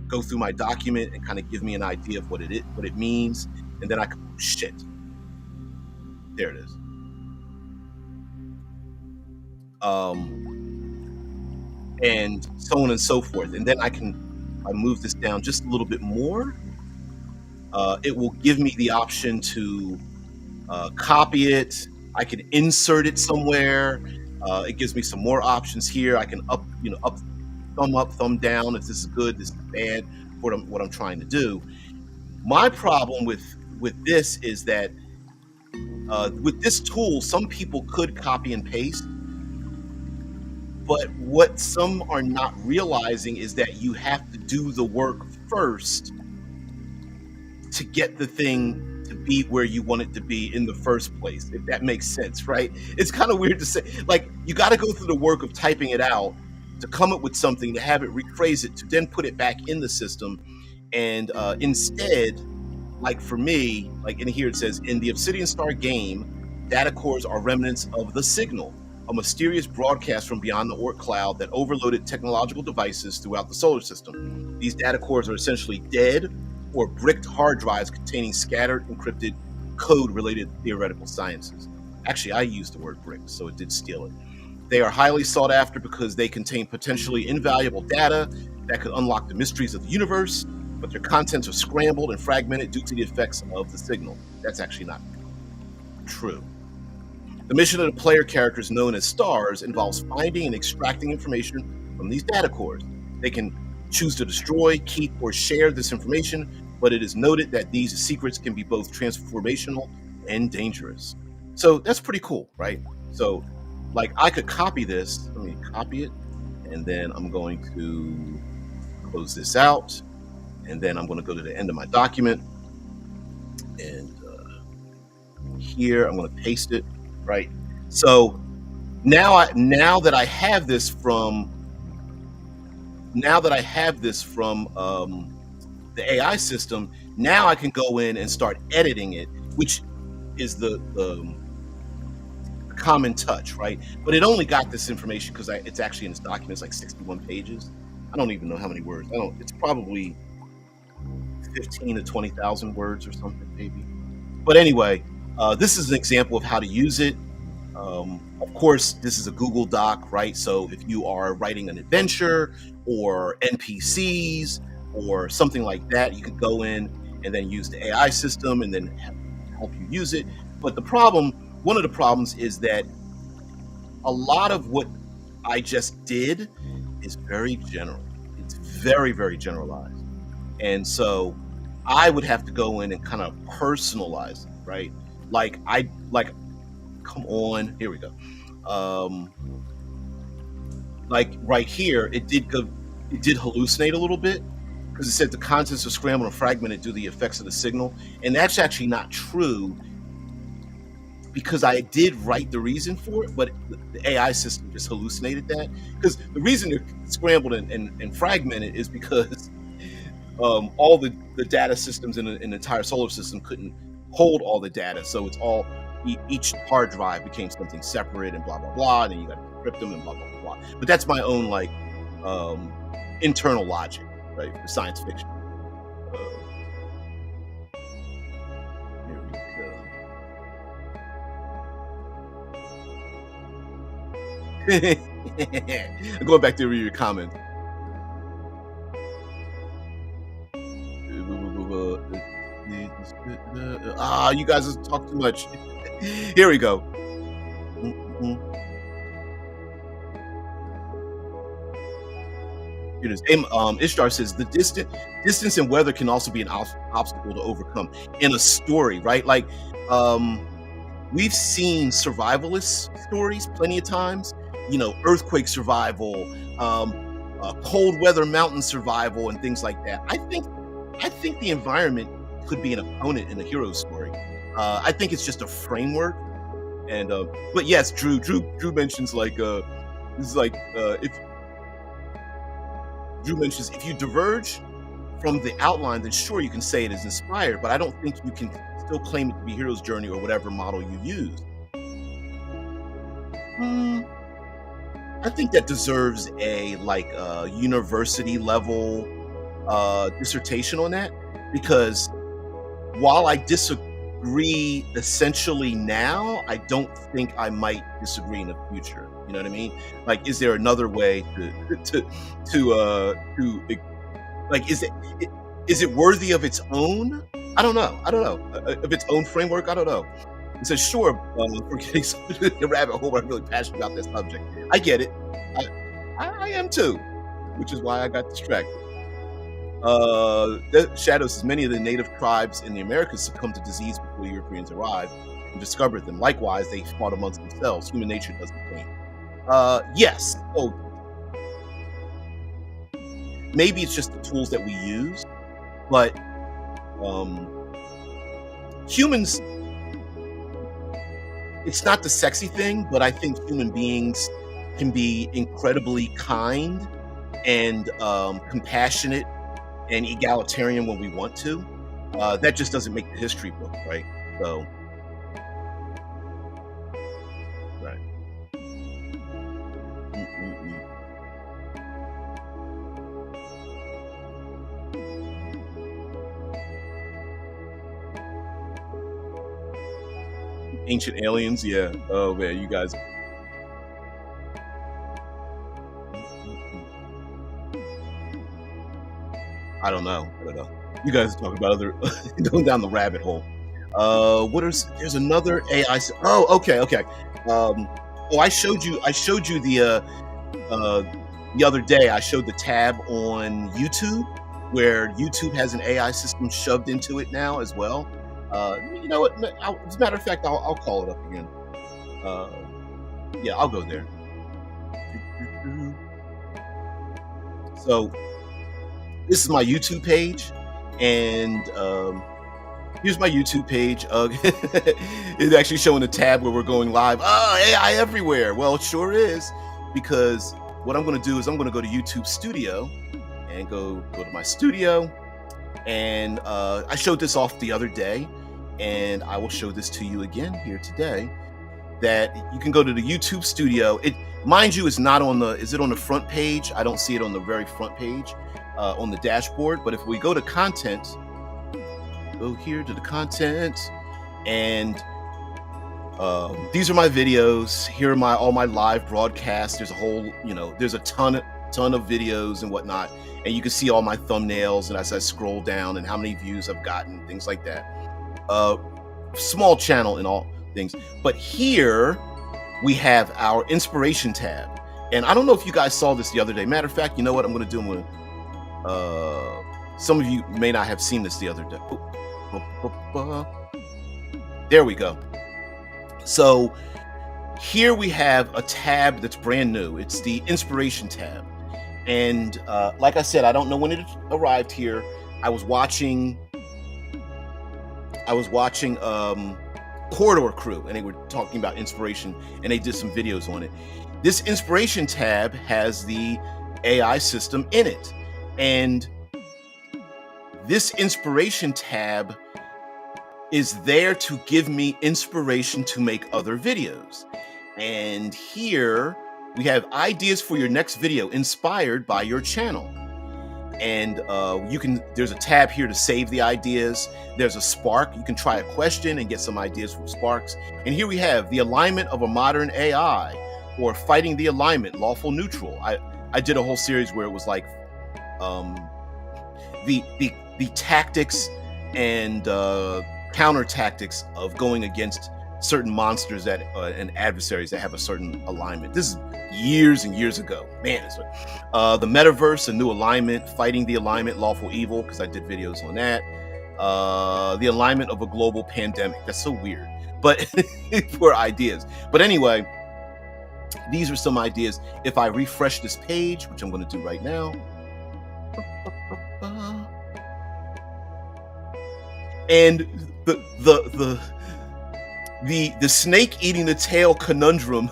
go through my document and kind of give me an idea of what it means, and then I can shit. There it is. And so on and so forth. And then I move this down just a little bit more. It will give me the option to copy it. I can insert it somewhere. It gives me some more options here. I can up, thumb up, thumb down if this is good, this is bad, what I'm trying to do. My problem with this is that with this tool, some people could copy and paste, but what some are not realizing is that you have to do the work first to get the thing to be where you want it to be in the first place, if that makes sense, right? It's kind of weird to say, like, you got to go through the work of typing it out to come up with something, to have it rephrase it, to then put it back in the system. And instead, like for me, like in here it says, in the Obsidian Star game, data cores are remnants of the signal, a mysterious broadcast from beyond the Oort cloud that overloaded technological devices throughout the solar system. These data cores are essentially dead or bricked hard drives containing scattered, encrypted code related to theoretical sciences. Actually, I used the word bricked, so it did steal it. They are highly sought after because they contain potentially invaluable data that could unlock the mysteries of the universe, but their contents are scrambled and fragmented due to the effects of the signal. That's actually not true. The mission of the player characters, known as stars, involves finding and extracting information from these data cores. They can choose to destroy, keep, or share this information, but it is noted that these secrets can be both transformational and dangerous. So that's pretty cool, right? So, like, I could copy this. Let me copy it, and then I'm going to close this out, and then I'm going to go to the end of my document, and here I'm going to paste it. Right. So now that I have this from the AI system, now I can go in and start editing it, which is the common touch, right? But it only got this information because it's actually in this document. It's like 61 pages. I don't even know how many words. It's probably 15 to 20,000 words or something, maybe. But anyway, this is an example of how to use it. Of course, this is a Google Doc, right? So if you are writing an adventure or NPCs or something like that, you can go in and then use the AI system and then help you use it. But one of the problems is that a lot of what I just did is very general. It's very, very generalized. And so I would have to go in and kind of personalize it, right? Come on, here we go. Like right here, it did hallucinate a little bit because it said the contents are scrambled and fragmented due to the effects of the signal. And that's actually not true because I did write the reason for it, but the AI system just hallucinated that. Because the reason they're scrambled and fragmented is because all the data systems in the entire solar system couldn't hold all the data. So it's all, each hard drive became something separate and blah, blah, blah. And then you got to encrypt them and blah, blah, blah, blah. But that's my own internal logic, right? For science fiction. Here we go. Going back to read your comment. You guys talk too much. Here we go. Mhm. Ishtar says the distance and weather can also be an obstacle to overcome in a story, right? Like, um, we've seen survivalist stories plenty of times. Earthquake survival, cold weather mountain survival, and things like that. I think the environment could be an opponent in a hero story. I think it's just a framework, and but yes, Drew mentions like this is like if Drew mentions if you diverge from the outline, then sure you can say it is inspired, but I don't think you can still claim it to be hero's journey or whatever model you use. Mm, I think that deserves a university level dissertation on that, because while I disagree essentially now, I don't think I might disagree in the future. You know what I mean? Like, is there another way to like, is it worthy of its own? I don't know. I don't know. Of its own framework. I don't know. It says, sure, we're getting the rabbit hole. I'm really passionate about this subject. I get it. I, I am too, which is why I got distracted. The Shadow says many of the native tribes in the Americas succumbed to disease before Europeans arrived and discovered them. Likewise, they fought amongst themselves. Human nature doesn't change. Yes. Oh, maybe it's just the tools that we use, but um, humans. It's not the sexy thing, but I think human beings can be incredibly kind and compassionate and egalitarian when we want to. That just doesn't make the history book, right? So, right. Mm-mm-mm. Ancient aliens, yeah. Oh man, you guys. Mm-mm-mm. I don't know. I don't know. You guys are talking about other going down the rabbit hole. What is? There's another AI. Oh, okay, okay. Um, oh, I showed you uh, the other day. I showed the tab on YouTube where YouTube has an AI system shoved into it now as well. You know what? As a matter of fact, I'll call it up again. Uh, yeah, I'll go there. So this is my YouTube page, and here's my YouTube page. It's actually showing a tab where we're going live. Oh, AI everywhere. Well, it sure is, because what I'm going to do is I'm going to go to YouTube Studio and go to my studio, and I showed this off the other day, and I will show this to you again here today. That you can go to the YouTube Studio. It, mind you, is not on the. Is it on the front page? I don't see it on the very front page on the dashboard. But if we go to content, go here to the content, and these are my videos. Here are all my live broadcasts. There's a whole, there's a ton of videos and whatnot, and you can see all my thumbnails. And as I scroll down, and how many views I've gotten, things like that. Small channel and all things, but here we have our inspiration tab. And I don't know if you guys saw this the other day. Matter of fact, you know what I'm going to do? Some of you may not have seen this the other day. There we go. So here we have a tab that's brand new. It's the inspiration tab. And like I said, I don't know when it arrived here. I was watching Corridor Crew, and they were talking about inspiration, and they did some videos on it. This inspiration tab has the AI system in it, and this inspiration tab is there to give me inspiration to make other videos. And here we have ideas for your next video inspired by your channel. And there's a tab here to save the ideas. There's a spark. You can try a question and get some ideas from sparks. And here we have the alignment of a modern AI, or fighting the alignment, lawful neutral. I did a whole series where it was like the tactics and counter tactics of going against certain monsters that and adversaries that have a certain alignment. This is years and years ago. Man, the metaverse, a new alignment, fighting the alignment, lawful evil, because I did videos on that. The alignment of a global pandemic. That's so weird, but for ideas. But anyway, these are some ideas. If I refresh this page, which I'm going to do right now, and the snake eating the tail conundrum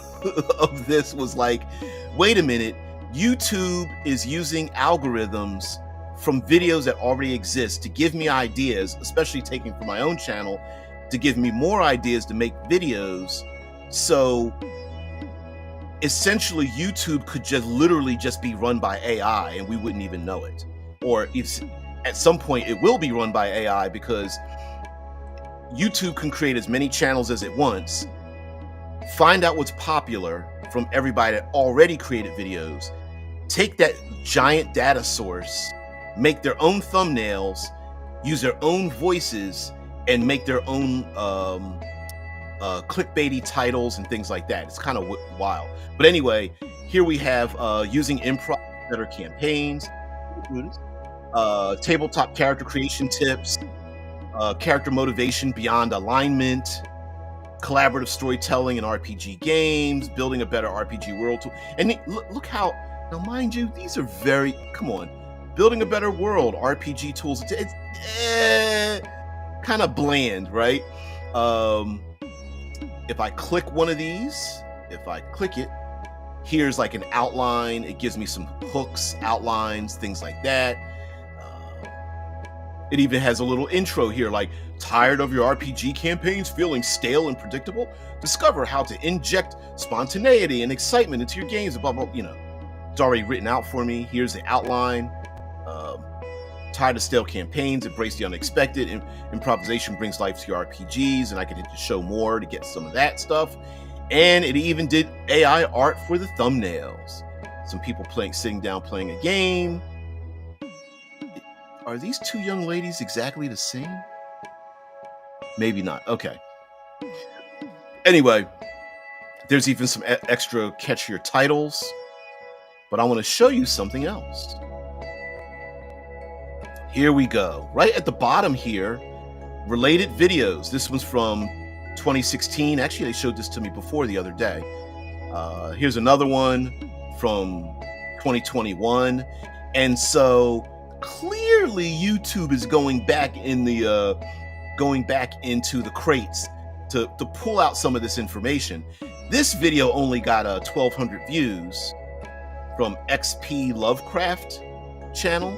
of this was like, wait a minute, YouTube is using algorithms from videos that already exist to give me ideas, especially taking from my own channel, to give me more ideas to make videos. So essentially YouTube could just literally just be run by AI and we wouldn't even know it. Or if at some point it will be run by AI, because YouTube can create as many channels as it wants, find out what's popular from everybody that already created videos, take that giant data source, make their own thumbnails, use their own voices, and make their own clickbaity titles and things like that. It's kind of wild. But anyway, here we have using improv better campaigns, tabletop character creation tips, character motivation beyond alignment, collaborative storytelling in RPG games, building a better RPG world tool. And look how, now mind you, these are very, come on, building a better world, RPG tools. It's kind of bland, right? If I click one of these, if I click it, here's like an outline. It gives me some hooks, outlines, things like that. It even has a little intro here, like, tired of your RPG campaigns feeling stale and predictable? Discover how to inject spontaneity and excitement into your games, blah, blah, you know. It's already written out for me. Here's the outline. Tired of stale campaigns, embrace the unexpected. Improvisation brings life to your RPGs, and I could hit the show more to get some of that stuff. And it even did AI art for the thumbnails. Some people sitting down playing a game. Are these two young ladies exactly the same? Maybe not. Okay. Anyway, there's even some extra catchier titles, but I want to show you something else. Here we go. Right at the bottom here, related videos. This one's from 2016. Actually, they showed this to me before the other day. Here's another one from 2021. And so clearly YouTube is going back into the crates to pull out some of this information. This video only got 1,200 views from XP Lovecraft channel,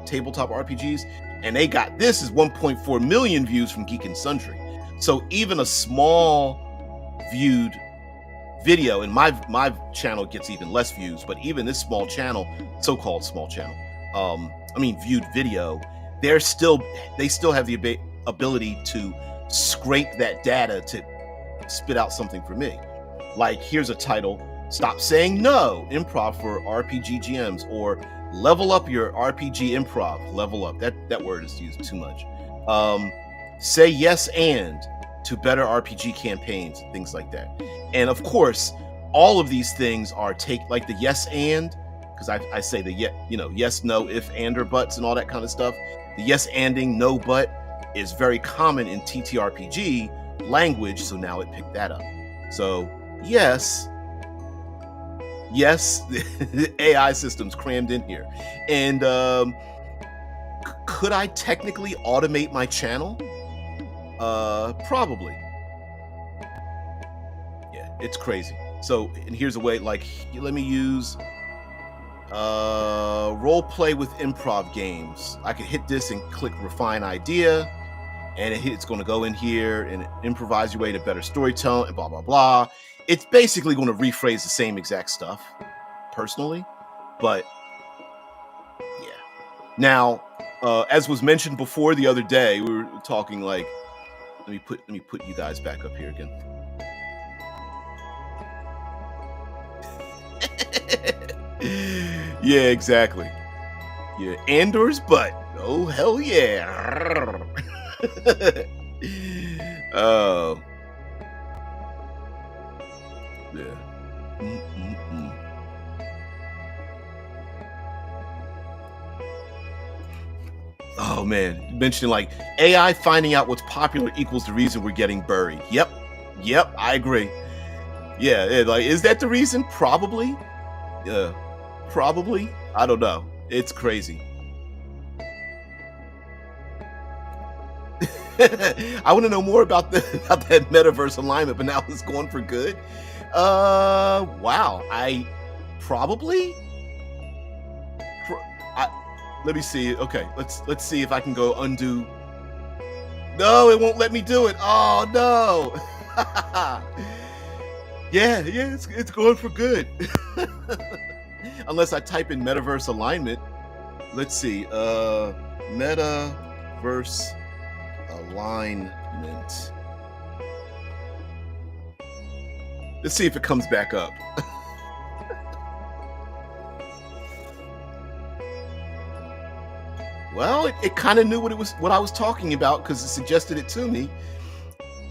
tabletop RPGs, and they got this is 1.4 million views from Geek and Sundry. So even a small viewed video, and my channel gets even less views, but even this small channel, so-called small channel, viewed video, they still have the ability to scrape that data to spit out something for me. Like, here's a title: Stop Saying No, Improv for RPG GMs, or Level Up Your RPG Improv. Level up. That word is used too much. Say yes and to better RPG campaigns, things like that. And of course, all of these things are like the yes and, because I say the yes, no, if, and, or buts and all that kind of stuff. The yes anding, no but is very common in TTRPG language, so now it picked that up. So yes, the AI systems crammed in here. And could I technically automate my channel? Probably. Yeah, it's crazy. So, and here's a way, like, let me use role play with improv games. I could hit this and click refine idea, and it's going to go in here and improvise your way to better storytelling and blah, blah, blah. It's basically going to rephrase the same exact stuff, personally, but yeah. Now, as was mentioned before the other day, we were talking like, let me put you guys back up here again. Yeah, exactly. Yeah, Andor's butt. Oh, hell yeah. Oh, yeah. Mm-mm-mm. Oh man, you mentioned like AI finding out what's popular equals the reason we're getting buried. Yep, yep, I agree. Yeah, like is that the reason? Probably. Yeah, probably. I don't know. It's crazy. I want to know more about the about that metaverse alignment, but now it's gone for good. Wow. I probably. Pro- I, let me see. Okay, let's see if I can go undo. No, it won't let me do it. Oh no. Yeah, yeah, it's going for good. Unless I type in metaverse alignment. Let's see. Metaverse alignment. Let's see if it comes back up. Well, it kind of knew what I was talking about because it suggested it to me.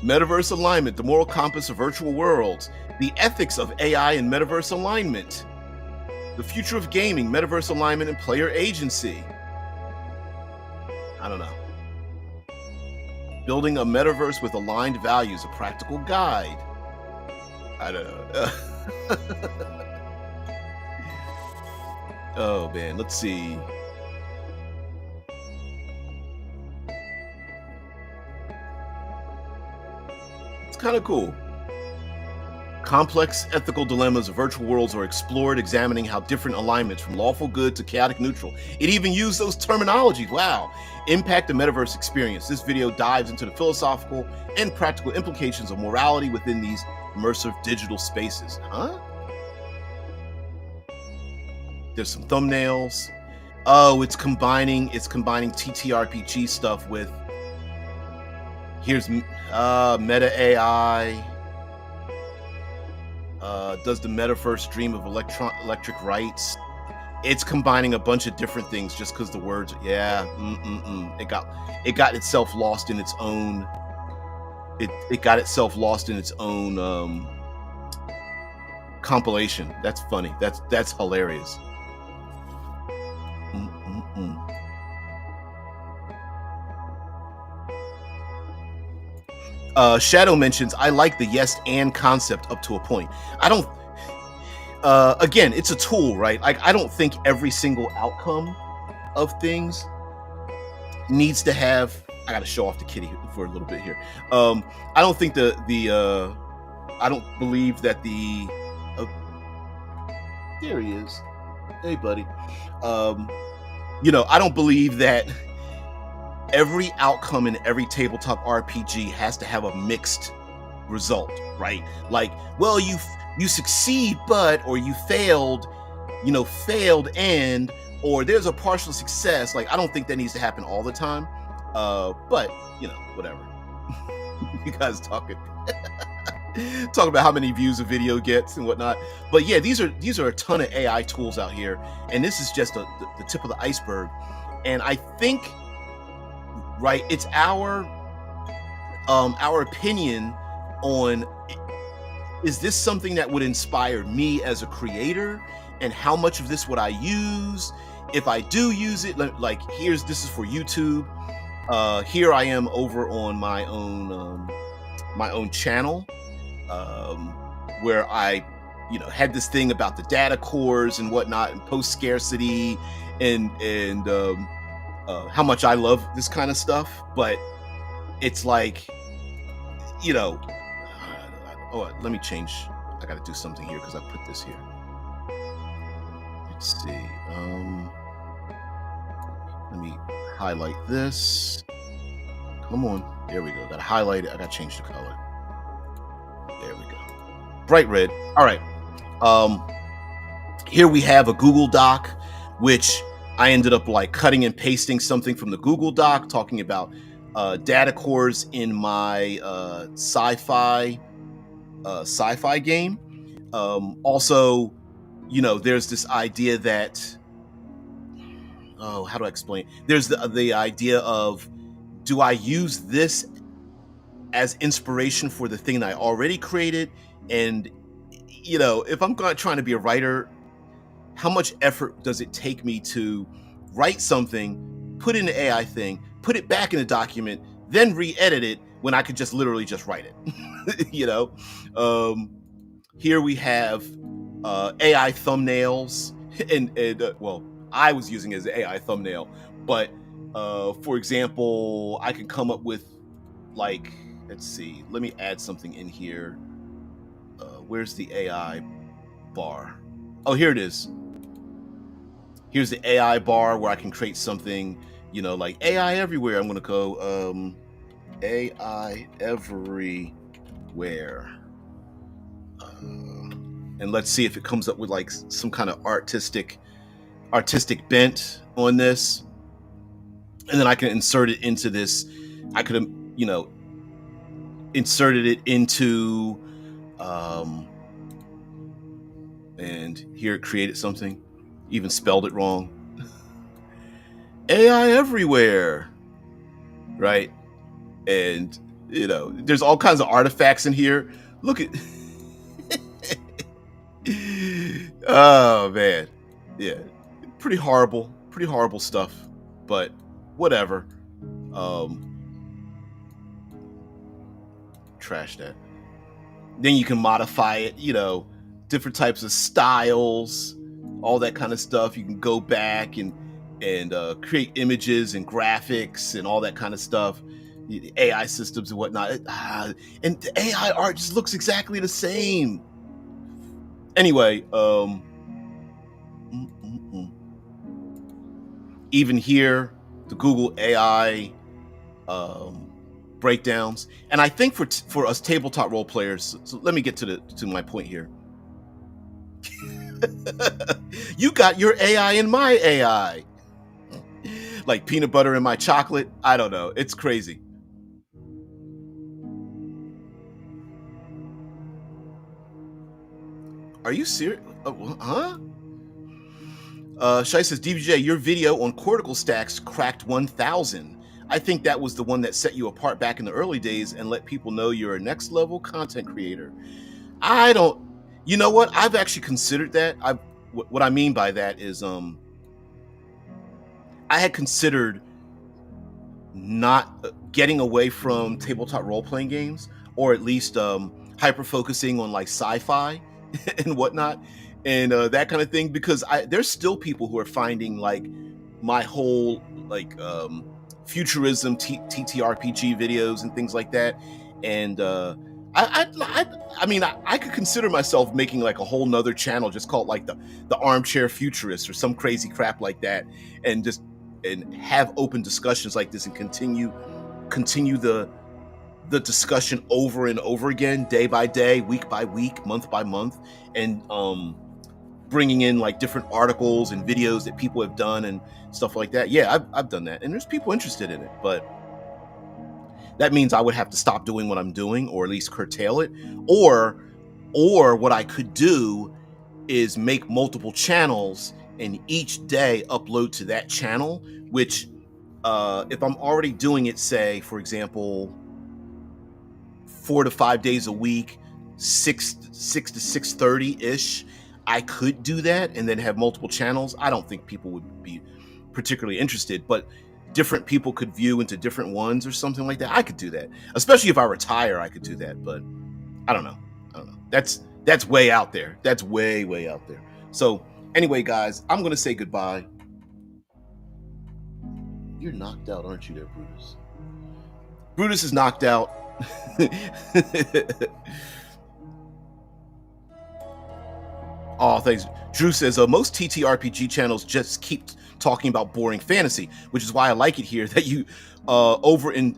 Metaverse alignment, the moral compass of virtual worlds, the ethics of AI and metaverse alignment, the future of gaming, metaverse alignment, and player agency. I don't know. Building a metaverse with aligned values, a practical guide. I don't know. Oh man, let's see. It's kind of cool. Complex ethical dilemmas of virtual worlds are explored, examining how different alignments from lawful good to chaotic neutral. It even used those terminologies. Wow. Impact the metaverse experience. This video dives into the philosophical and practical implications of morality within these immersive digital spaces. Huh? There's some thumbnails. Oh, it's combining TTRPG stuff with here's meta AI. Does the metaverse dream of electric rights? It's combining a bunch of different things just because the words. Yeah, it got itself lost in its own. It got itself lost in its own compilation. That's funny. That's hilarious. Mm-mm-mm. Shadow mentions I like the yes and concept up to a point. I don't. Again, it's a tool, right? Like I don't think every single outcome of things needs to have. I got to show off the kitty for a little bit here. I don't think the I don't believe that the uh, there he is. Hey, buddy. Um, I don't believe that every outcome in every tabletop RPG has to have a mixed result, right? Like, well, you succeed, but or you failed, failed and or there's a partial success. Like, I don't think that needs to happen all the time. But whatever. You guys talking about how many views a video gets and whatnot. But yeah, these are a ton of AI tools out here, and this is just the tip of the iceberg. And I think, right, it's our opinion on is this something that would inspire me as a creator, and how much of this would I use if I do use it. Like, this is for YouTube. Here I am over on my own channel, um, where I, had this thing about the data cores and whatnot, and post scarcity, and how much I love this kind of stuff. But it's like, you know, oh, let me change. I got to do something here because I put this here. Let's see. Let me highlight this. Come on. There we go. Got to highlight it. I got to change the color. There we go. Bright red. All right. Here we have a Google Doc, which I ended up like cutting and pasting something from the Google Doc, talking about data cores in my sci-fi game. Also, there's this idea that, how do I explain? There's the idea of, do I use this as inspiration for the thing that I already created. And if I'm trying to be a writer, how much effort does it take me to write something, put in the AI thing, put it back in the document, then re-edit it when I could just literally just write it? Here we have AI thumbnails, and well, I was using it as an AI thumbnail, but for example, I can come up with, like, let's see, let me add something in here. Where's the AI bar? Oh, here it is. Here's the AI bar where I can create something, like AI everywhere. I'm gonna go AI everywhere, and let's see if it comes up with like some kind of artistic bent on this, and then I can insert it into this. I could have, inserted it into, and here it created something, even spelled it wrong. AI everywhere, right? And there's all kinds of artifacts in here. Look at oh man, yeah, pretty horrible stuff, but whatever. Trash that. Then you can modify it, different types of styles, all that kind of stuff. You can go back and create images and graphics and all that kind of stuff, the AI systems and whatnot. And the AI art just looks exactly the same. Anyway, even here, the Google AI breakdowns, and I think for us tabletop role players. So let me get to my point here. You got your AI in my AI, like peanut butter in my chocolate. I don't know. It's crazy. Are you serious? Huh? Shai says, DBJ, your video on cortical stacks cracked 1,000. I think that was the one that set you apart back in the early days and let people know you're a next level content creator. I don't, you know what? I've actually considered that. What I mean by that is, I had considered not getting away from tabletop role playing games, or at least hyper focusing on like sci-fi and whatnot, and that kind of thing, because there's still people who are finding like my whole like futurism TTRPG videos and things like that, and I mean, I could consider myself making like a whole nother channel just called like the armchair futurist or some crazy crap like that, and just have open discussions like this and continue the discussion over and over again, day by day, week by week, month by month, and bringing in like different articles and videos that people have done and stuff like that. Yeah, I've done that, and there's people interested in it, but that means I would have to stop doing what I'm doing, or at least curtail it, or what I could do is make multiple channels and each day upload to that channel, which if I'm already doing it, say for example 4 to 5 days a week, 6 to 6:30 ish, I could do that and then have multiple channels. I don't think people would be particularly interested, but different people could view into different ones or something like that. I could do that, especially if I retire. I could do that, but I don't know. That's way out there. That's way out there. So anyway, guys, I'm gonna say goodbye. You're knocked out, aren't you, there, Brutus? Brutus is knocked out. Oh, thanks. Drew says, most TTRPG channels just keep talking about boring fantasy, which is why I like it here that you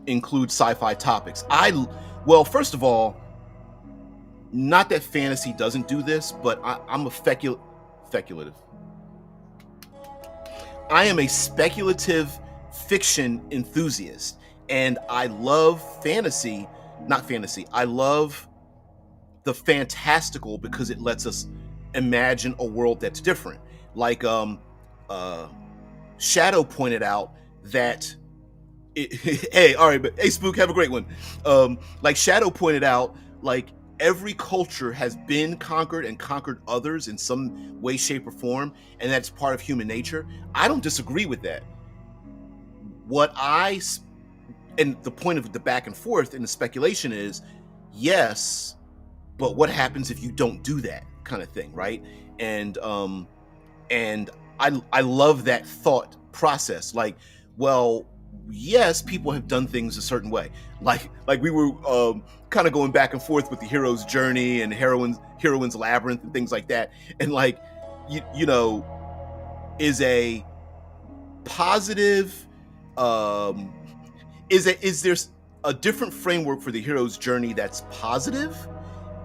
include sci-fi topics. Well, first of all, not that fantasy doesn't do this, but I'm a speculative. I am a speculative fiction enthusiast, and I love fantasy, not fantasy. I love the fantastical because it lets us imagine a world that's different. Like Shadow pointed out that Hey, all right, but hey, Spook, have a great one. Like Shadow pointed out, like every culture has been conquered and conquered others in some way, shape, or form, and that's part of human nature. I don't disagree with that. What I and the point of the back and forth and the speculation is, yes, but what happens if you don't do that kind of thing, right? And and I love that thought process. Like, well, yes, people have done things a certain way. Like we were kind of going back and forth with the hero's journey and heroine's labyrinth and things like that. And like you know, is a positive um is there a different framework for the hero's journey that's positive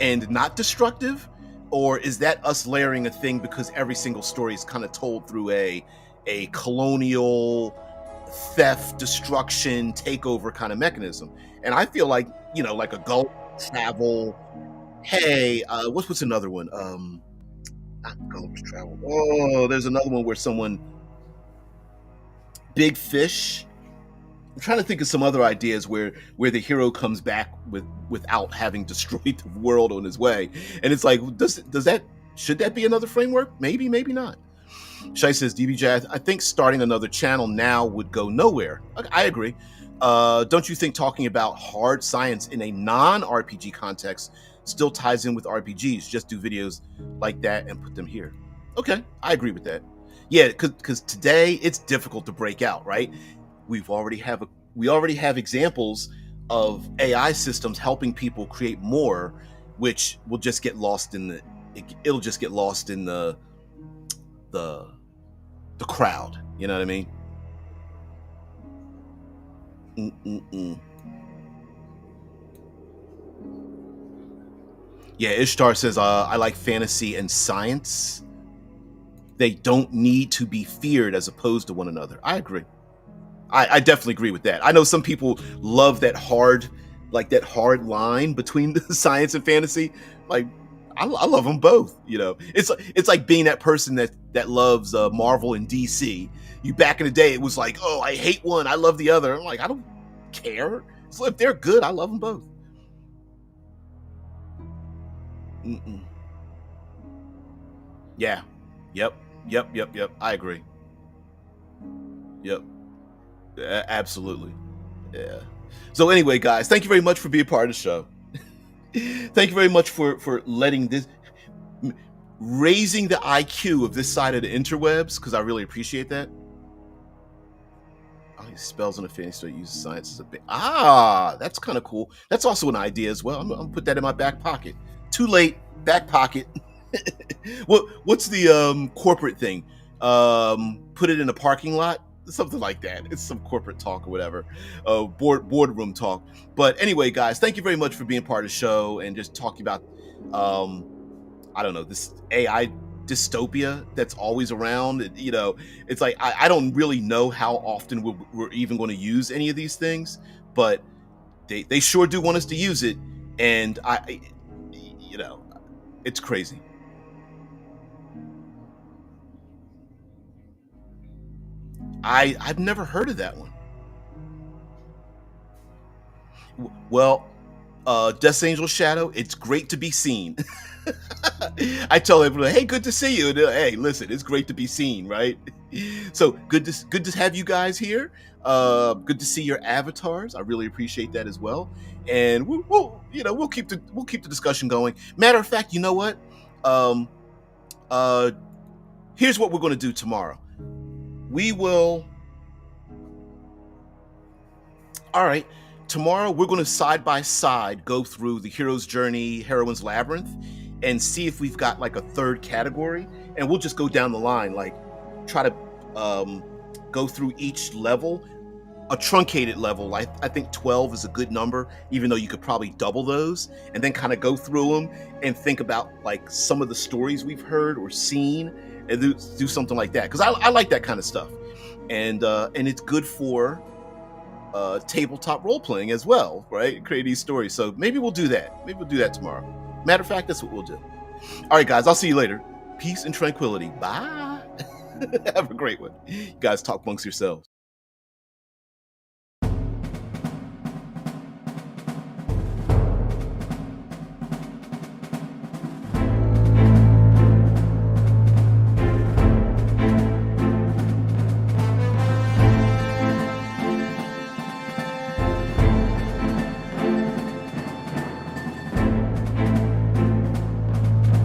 and not destructive, or is that us layering a thing because every single story is kind of told through a colonial theft, destruction, takeover kind of mechanism? And I feel like, like a Gulf travel. Hey, what's another one? Not Gulf travel. Oh, there's another one where someone, Big Fish. I'm trying to think of some other ideas where the hero comes back without having destroyed the world on his way, and it's like, does that should that be another framework? Maybe, maybe not. Shai says, DBJ, I think starting another channel now would go nowhere. I agree. Don't you think talking about hard science in a non-RPG context still ties in with RPGs? Just do videos like that and put them here. Okay, I agree with that. Yeah, because today it's difficult to break out, right? We already have examples of AI systems helping people create more, which will just get lost in it'll just get lost in the the crowd. You know what I mean? Mm-mm-mm. Yeah, Ishtar says, I like fantasy and science. They don't need to be feared as opposed to one another. I agree. I definitely agree with that. I know some people love that hard line between the science and fantasy. Like, I love them both. It's like being that person that loves Marvel and DC. You back in the day, it was like, oh, I hate one, I love the other. I'm like, I don't care. So if they're good, I love them both. Mm-mm. Yeah. Yep. Yep. Yep. Yep. I agree. Yep. Absolutely. Yeah. So anyway, guys, thank you very much for being part of the show. Thank you very much for letting this raising the IQ of this side of the interwebs, because I really appreciate that. Oh, he spells on the fantasy store uses science as a bit. That's kind of cool. That's also an idea as well. I'm gonna put that in my back pocket. Too late, back pocket. What's the corporate thing? Put it in a parking lot, something like that. It's some corporate talk or whatever, boardroom talk. But anyway, guys, thank you very much for being part of the show and just talking about, I don't know, this AI dystopia that's always around. It's like I don't really know how often we're even going to use any of these things, but they sure do want us to use it, and it's crazy. I've never heard of that one. Well, Death Angel Shadow, it's great to be seen. I tell everyone, hey, good to see you. And hey, listen, it's great to be seen, right? So good to have you guys here. Good to see your avatars. I really appreciate that as well. And we'll keep the discussion going. Matter of fact, you know what? Um, uh, Here's what we're going to do tomorrow. We will. All right. Tomorrow we're going to side by side go through the hero's journey, heroine's labyrinth, and see if we've got like a third category, and we'll just go down the line, like try to go through each level, a truncated level. I think 12 is a good number, even though you could probably double those, and then kind of go through them and think about like some of the stories we've heard or seen, and do something like that, because I like that kind of stuff, and it's good for tabletop role playing as well, right? Create these stories. So maybe we'll do that. Maybe we'll do that tomorrow. Matter of fact, that's what we'll do. All right, guys, I'll see you later. Peace and tranquility. Bye. Have a great one. You guys talk amongst yourselves.